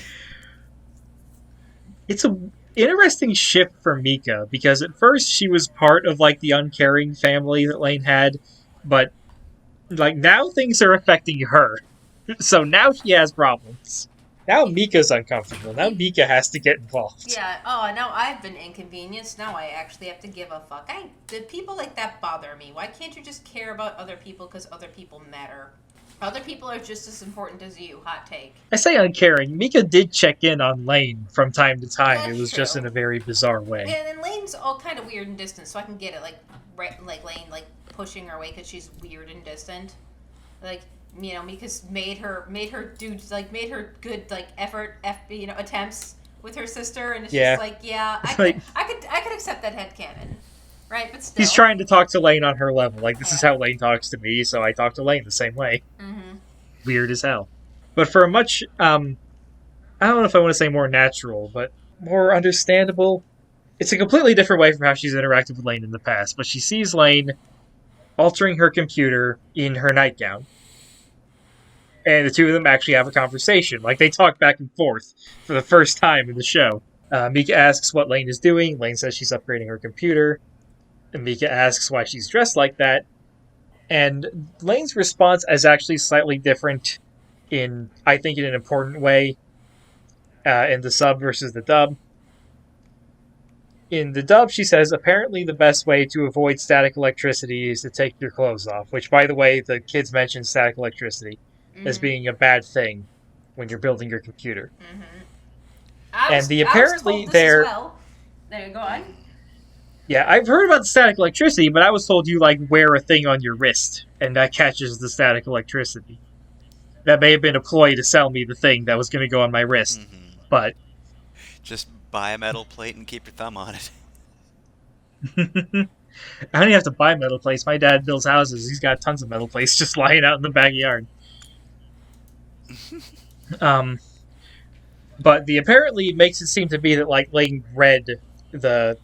It's a interesting shift for Mika, because at first she was part of like the uncaring family that Lain had, but like now things are affecting her. So now she has problems. Now Mika's uncomfortable. Now Mika has to get involved. Yeah. Oh, now I've been inconvenienced. Now I actually have to give a fuck. Did people like that bother me? Why can't you just care about other people because other people matter? Other people are just as important as you. Hot take. I say uncaring. Mika did check in on Lain from time to time. That's It was true. just in a very bizarre way. And Lane's all kind of weird and distant, so I can get it. Like Lain, like pushing her away because she's weird and distant. Like, you know, Mika's made her made her good like attempts with her sister, and it's just like, yeah, I could accept that headcanon, right? But still, he's trying to talk to Lain on her level. Like, this is how Lain talks to me, so I talk to Lain the same way. Mm-hmm. Weird as hell. But for a much, I don't know if I want to say more natural, but more understandable. It's a completely different way from how she's interacted with Lain in the past, but she sees Lain altering her computer in her nightgown. And the two of them actually have a conversation. Like, they talk back and forth for the first time in the show. Mika asks what Lain is doing. Lain says she's upgrading her computer. And Mika asks why she's dressed like that. And Lane's response is actually slightly different in an important way in the sub versus the dub. In the dub, she says, apparently the best way to avoid static electricity is to take your clothes off. Which, by the way, the kids mentioned static electricity as being a bad thing when you're building your computer. Mm-hmm. There you go on. Yeah, I've heard about the static electricity, but I was told you like wear a thing on your wrist, and that catches the static electricity. That may have been a ploy to sell me the thing that was going to go on my wrist, but just buy a metal plate and keep your thumb on it. I don't even have to buy metal plates. My dad builds houses. He's got tons of metal plates just lying out in the backyard. But the apparently makes it seem to be that like Lain read the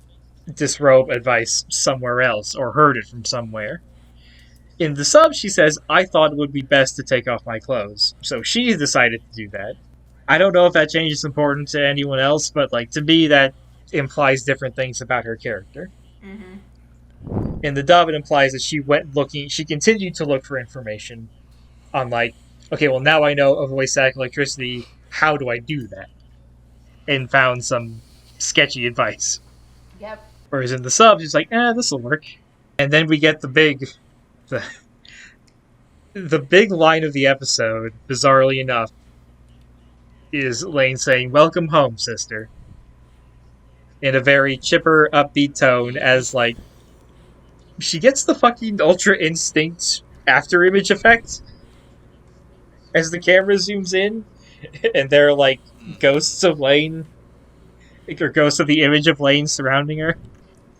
disrobe advice somewhere else or heard it from somewhere. In the sub, she says, I thought it would be best to take off my clothes. So she decided to do that. I don't know if that change is important to anyone else, but like to me, that implies different things about her character. Mm-hmm. In the dub, it implies that she continued to look for information on like, okay, well now I know avoid static electricity, how do I do that? And found some sketchy advice. Yep. Whereas in the sub, she's like, this'll work. And then we get the big line of the episode, bizarrely enough, is Lain saying, welcome home, sister. In a very chipper, upbeat tone, as like, she gets the fucking Ultra Instinct after image effect as the camera zooms in, and there are like ghosts of Lain, or ghosts of the image of Lain surrounding her.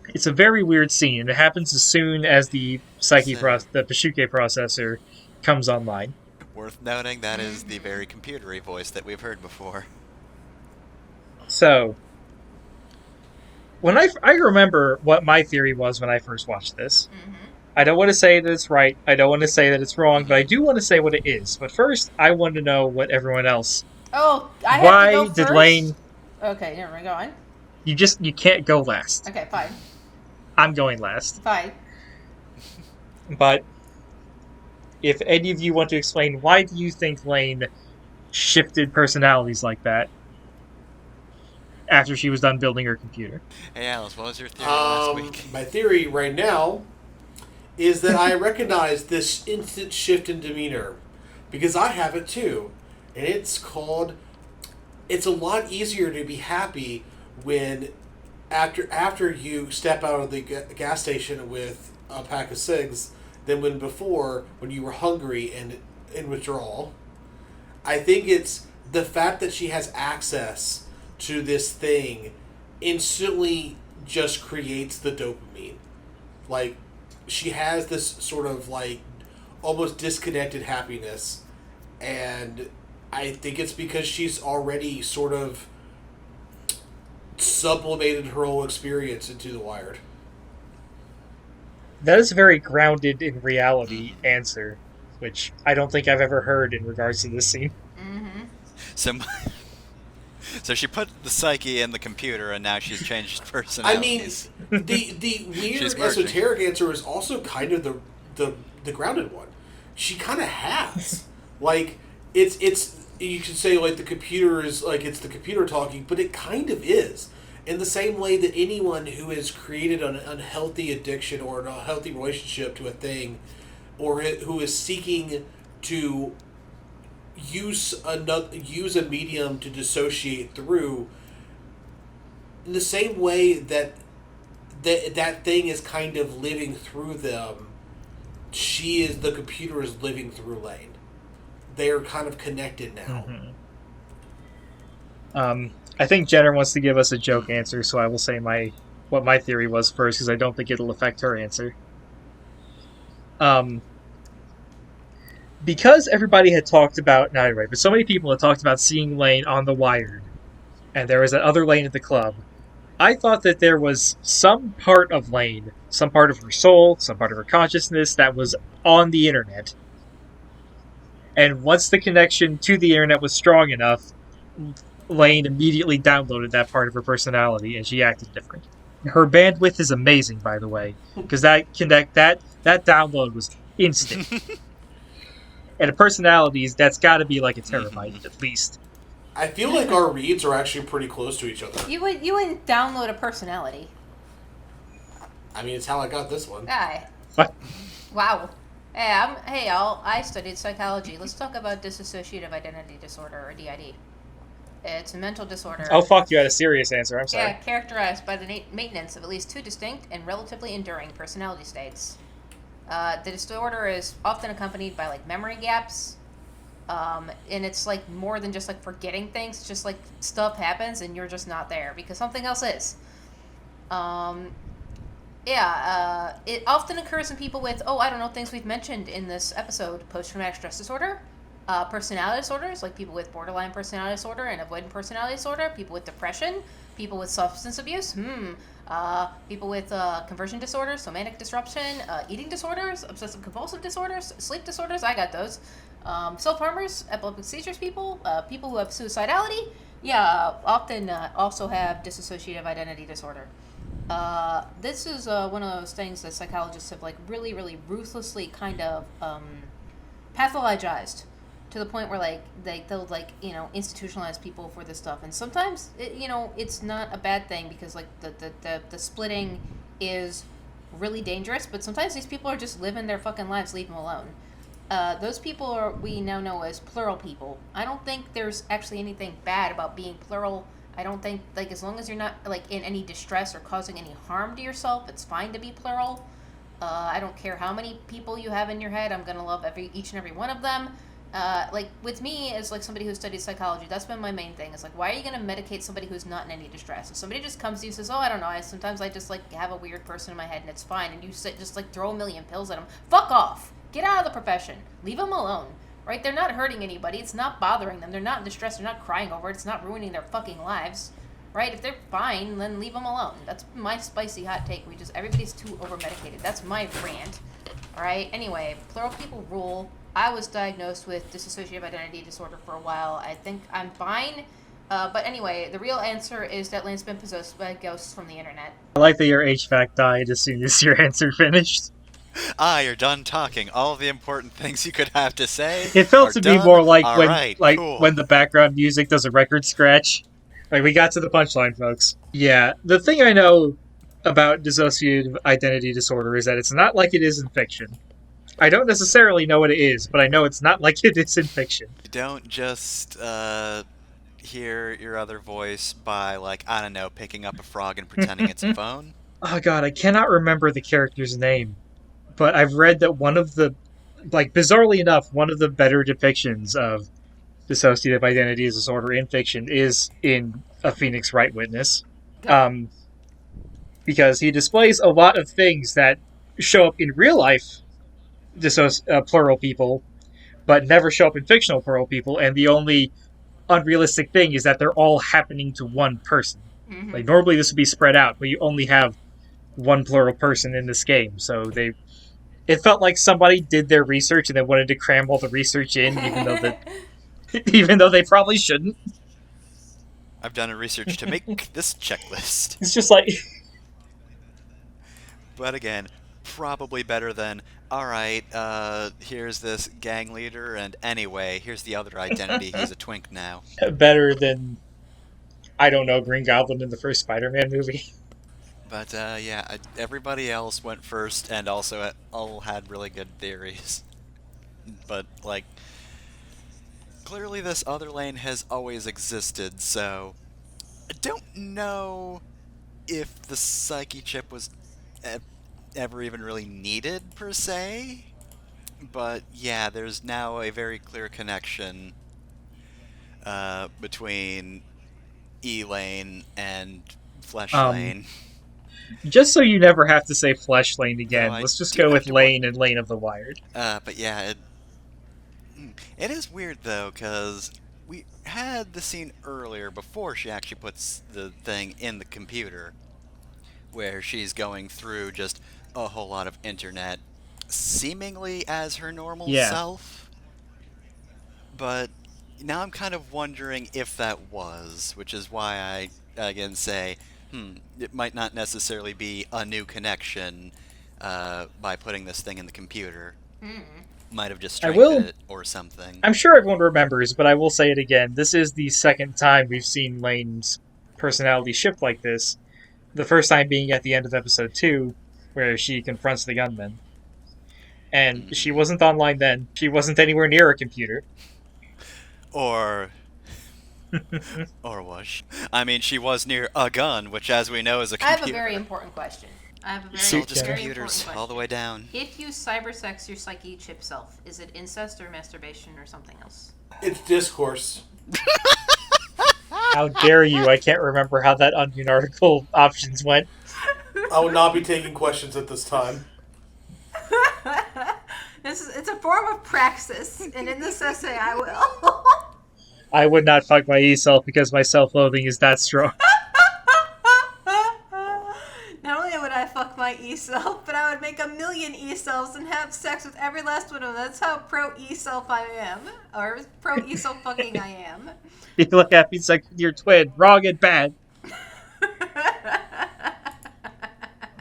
It's a very weird scene, and it happens as soon as the the Pashuke processor comes online. Worth noting, that is the very computery voice that we've heard before. So, when I remember what my theory was when I first watched this. Mm-hmm. I don't want to say that it's right, I don't want to say that it's wrong, but I do want to say what it is. But first, I want to know what everyone else... Oh, I have to Why go did first? Lain... Okay, never mind, go on. You can't go last. Okay, fine. I'm going last. Fine. But if any of you want to explain, why do you think Lain shifted personalities like that after she was done building her computer? Hey Alice, what was your theory last week? My theory right now is that I recognize this instant shift in demeanor because I have it too. And it's called, it's a lot easier to be happy when after you step out of the gas station with a pack of cigs than when you were hungry and in withdrawal. I think it's the fact that she has access to this thing instantly just creates the dopamine. Like, she has this sort of like almost disconnected happiness, and I think it's because she's already sort of sublimated her whole experience into the Wired. That is a very grounded in reality answer, which I don't think I've ever heard in regards to this scene. Mm-hmm. So she put the psyche in the computer, and now she's changed I mean, personalities. the weird She's merging. esoteric answer is also kind of the grounded one. She kind of has like it's you could say like the computer is like it's the computer talking, but it kind of is. In the same way that anyone who has created an unhealthy addiction or an unhealthy relationship to a thing, or who is seeking to use a medium to dissociate through, in the same way that that thing is kind of living through them, the computer is living through Lain. They are kind of connected now. I think Jenner wants to give us a joke answer, so I will say what my theory was first, because I don't think it'll affect her answer. Because everybody had talked about, not everybody, but so many people had talked about seeing Lain on the Wired, and there was that other Lain at the club, I thought that there was some part of Lain, some part of her soul, some part of her consciousness that was on the internet. And once the connection to the internet was strong enough, Lain immediately downloaded that part of her personality, and she acted different. Her bandwidth is amazing, by the way, because that download was instant. And the personalities, that's got to be like a terabyte at least. I feel like our reads are actually pretty close to each other. You wouldn't download a personality. I mean, it's how I got this one. Guy. Wow. Hey, I studied psychology. Let's talk about dissociative identity disorder, or DID. It's a mental disorder. Oh, fuck, you had a serious answer. I'm sorry. Yeah, characterized by the maintenance of at least 2 distinct and relatively enduring personality states. The disorder is often accompanied by, like, memory gaps. And it's, like, more than just, like, forgetting things. It's just, like, stuff happens and you're just not there because something else is. It often occurs in people with, things we've mentioned in this episode. Post-traumatic stress disorder. Personality disorders, like people with borderline personality disorder and avoidant personality disorder, people with depression, people with substance abuse, people with conversion disorders, somatic disruption, eating disorders, obsessive compulsive disorders, sleep disorders, I got those, self-harmers, epileptic seizures people who have suicidality, often also have dissociative identity disorder. This is one of those things that psychologists have like really, really ruthlessly kind of pathologized to the point where they'll institutionalize people for this stuff, and sometimes it's not a bad thing because like the splitting is really dangerous, but sometimes these people are just living their fucking lives. Leave them alone. Those people we now know as plural people. I don't think there's actually anything bad about being plural. I don't think as long as you're not like in any distress or causing any harm to yourself, it's fine to be plural. I don't care how many people you have in your head. I'm gonna love each and every one of them. With me, as like somebody who studies psychology, that's been my main thing. It's like, why are you gonna medicate somebody who's not in any distress? If somebody just comes to you and says, I don't know, sometimes I just like have a weird person in my head and it's fine, and you just like throw a million pills at them, fuck off, get out of the profession, leave them alone, right? They're not hurting anybody, it's not bothering them, they're not in distress, they're not crying over it, it's not ruining their fucking lives, right? If they're fine, then leave them alone. That's my spicy hot take. Everybody's too over medicated. That's my rant. All right. Anyway, plural people rule. I was diagnosed with dissociative identity disorder for a while. I think I'm fine. But anyway, the real answer is that Lain's been possessed by ghosts from the internet. I like that your HVAC died as soon as your answer finished. You're done talking. All the important things you could have to say. It felt to done. be more like Cool. when the background music does a record scratch. Like, we got to the punchline, folks. Yeah, the thing I know about dissociative identity disorder is that it's not like it is in fiction. I don't necessarily know what it is, but I know it's not like it is in fiction. You don't just hear your other voice by, picking up a frog and pretending it's a phone. Oh god, I cannot remember the character's name. But I've read that one of the, bizarrely enough, one of the better depictions of dissociative identity disorder in fiction is in A Phoenix Wright Witness. Because he displays a lot of things that show up in real life plural people, but never show up in fictional plural people, and the only unrealistic thing is that they're all happening to one person. Mm-hmm. Like, normally this would be spread out, but you only have one plural person in this game, so it felt like somebody did their research and they wanted to cram all the research in, even though they probably shouldn't. I've done a research to make this checklist. It's just like, But again, probably better than, alright, here's this gang leader, and anyway, here's the other identity, he's a twink now. better than, I don't know, Green Goblin in the first Spider-Man movie. But yeah, everybody else went first and also all had really good theories. But, like, clearly this other Lain has always existed, so I don't know if the psyche chip was ever even really needed, per se. But yeah, there's now a very clear connection between E-Lane and Flesh Um, Lane. just so you never have to say Flesh Lane again, I let's just do go have with to Lane and Lane of the Wired. But yeah, it is weird though, because we had the scene earlier before she actually puts the thing in the computer, where she's going through just a whole lot of internet, seemingly as her normal Yeah. self. But now I'm kind of wondering if that was, which is why I again say, it might not necessarily be a new connection by putting this thing in the computer. Might have just I strengthened will- it or something. I'm sure everyone remembers, but I will say it again. This is the second time we've seen Lane's personality shift like this. The first time being at the end of episode 2, where she confronts the gunman. And she wasn't online then. She wasn't anywhere near a computer. Or was she? I mean, she was near a gun, which, as we know, is a I computer. have a very important question. It's all just very computers important all the way down. If you cybersex your psyche chip self, is it incest or masturbation or something else? It's discourse. How dare you? I can't remember how that Onion article options went. I will not be taking questions at this time. It's a form of praxis, and in this essay I will. I would not fuck my e-self because my self-loathing is that strong. Not only would I fuck my e-self, but I would make 1 million e-selves and have sex with every last one of them. That's how pro e-self I am. Or pro e-self fucking I am. You look having sex with your twin. Wrong and bad.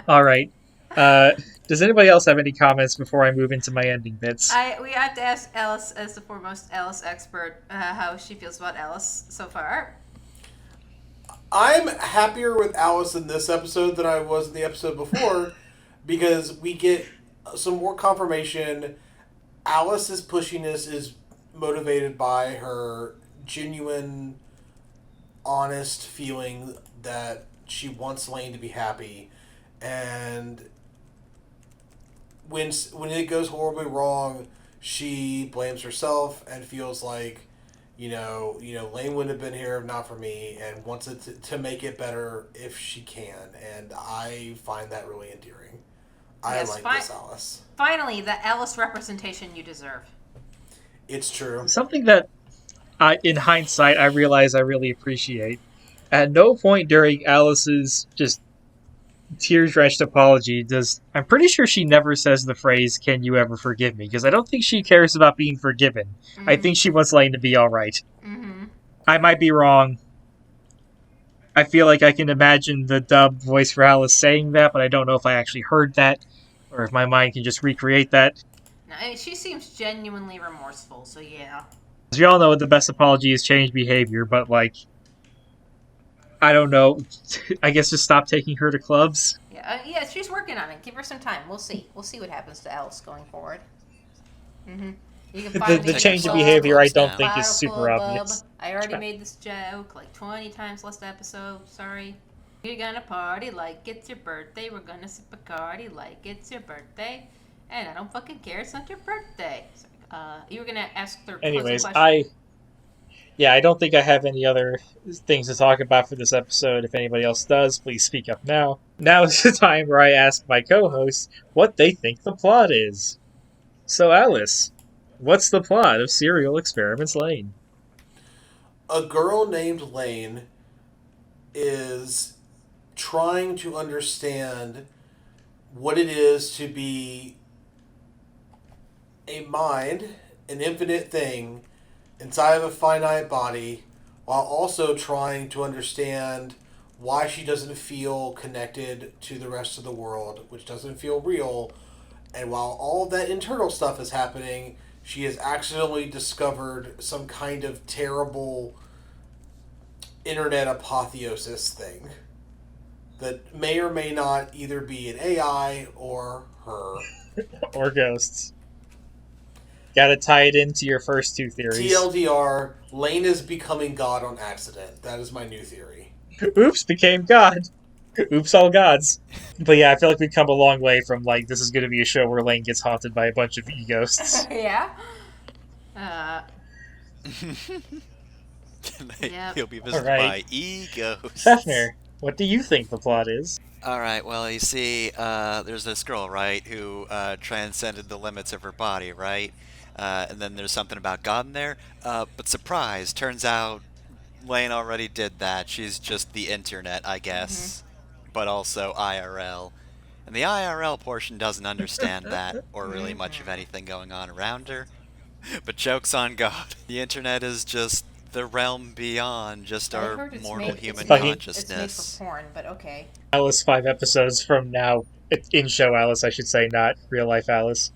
Alright. Does anybody else have any comments before I move into my ending bits? We have to ask Alice, as the foremost Alice expert, how she feels about Alice so far. I'm happier with Alice in this episode than I was in the episode before because we get some more confirmation. Alice's pushiness is motivated by her genuine, honest feeling that she wants Lain to be happy. And when it goes horribly wrong, she blames herself and feels like, Lain wouldn't have been here if not for me, and wants it to make it better if she can. And I find that really endearing. I like this Alice. Finally, the Alice representation you deserve. It's true. Something that, in hindsight, I realize I really appreciate. At no point during Alice's just tear-drenched apology I'm pretty sure she never says the phrase, "Can you ever forgive me?" Because I don't think she cares about being forgiven. Mm-hmm. I think she wants Lain to be alright. Mm-hmm. I might be wrong. I feel like I can imagine the dubbed voice for Alice saying that, but I don't know if I actually heard that, or if my mind can just recreate that. No, I mean, she seems genuinely remorseful, so yeah. As we all know, the best apology is change behavior, but I don't know. I guess just stop taking her to clubs. Yeah, she's working on it. Give her some time. We'll see. We'll see what happens to Alice going forward. Mm-hmm. You can find The change of behavior I don't think is super bub. obvious. I already made this joke like 20 times last episode. Sorry. You're gonna party like it's your birthday. We're gonna sip Bacardi like it's your birthday. And I don't fucking care. It's not your birthday. You were gonna ask their Anyways, question? I don't think I have any other things to talk about for this episode. If anybody else does, please speak up now. Now is the time where I ask my co-hosts what they think the plot is. So, Alice, what's the plot of Serial Experiments Lain? A girl named Lain is trying to understand what it is to be a mind, an infinite thing, inside of a finite body, while also trying to understand why she doesn't feel connected to the rest of the world, which doesn't feel real. And while all that internal stuff is happening, she has accidentally discovered some kind of terrible internet apotheosis thing that may or may not either be an AI or her. Or ghosts. Gotta tie it into your first two theories. TLDR, Lain is becoming God on accident. That is my new theory. Oops, became God. Oops, all gods. But yeah, I feel like we've come a long way from, like, this is going to be a show where Lain gets haunted by a bunch of e-ghosts. Yeah. Yep. He'll be visited Alright. by e-ghosts. Hefner, what do you think the plot is? Alright, well, you see, there's this girl, right, who transcended the limits of her body, right? And then there's something about God in there. But surprise, turns out Lain already did that. She's just the internet, I guess. But also IRL. And the IRL portion doesn't understand that, or really much of anything going on around her. But joke's on God. The internet is just the realm beyond just our mortal human consciousness. It's made for porn, but okay. Alice 5 episodes from now. In-show Alice, I should say, not real-life Alice.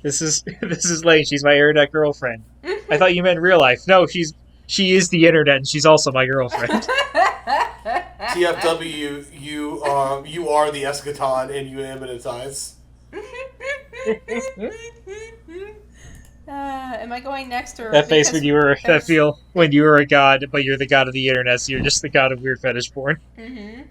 This is Lain. She's my internet girlfriend. I thought you meant real life. No, she is the internet, and she's also my girlfriend. TFW, you are the eschaton, and you immanentize. Am I going next, or that face when you were a god, but you're the god of the internet, so you're just the god of weird fetish porn. Mm-hmm.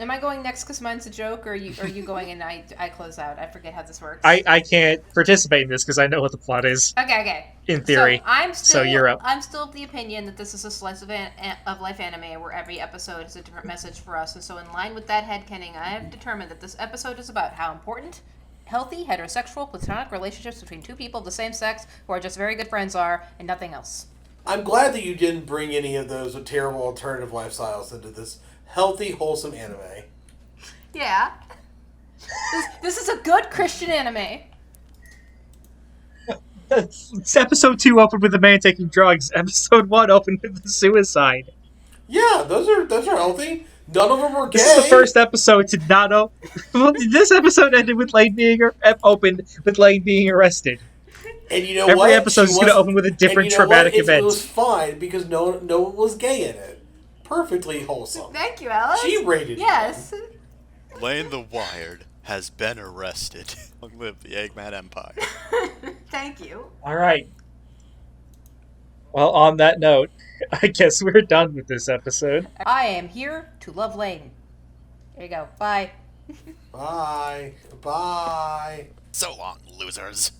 Am I going next because mine's a joke, or are you going and I close out? I forget how this works. I can't participate in this because I know what the plot is. Okay. In theory. So you're up. I'm still of the opinion that this is a slice of life anime where every episode is a different message for us, and so in line with that headcanon, I have determined that this episode is about how important healthy, heterosexual, platonic relationships between two people of the same sex who are just very good friends are, and nothing else. I'm glad that you didn't bring any of those terrible alternative lifestyles into this healthy, wholesome anime. Yeah. This is a good Christian anime. Episode 2 opened with a man taking drugs. Episode 1 opened with the suicide. Yeah, those are healthy. None of them were gay. This is the first episode to not know. Well, this episode ended with Lain being opened with Lain being arrested. And you know Every what? episode is going to open with a different traumatic event. It was fine because no one was gay in it. Perfectly wholesome. Thank you, Alice. She rated Yes. Lain the Wired has been arrested. Long live the Eggman Empire. Thank you. All right. Well, on that note, I guess we're done with this episode. I am here to love Lain. There you go. Bye. Bye. Bye. So long, losers.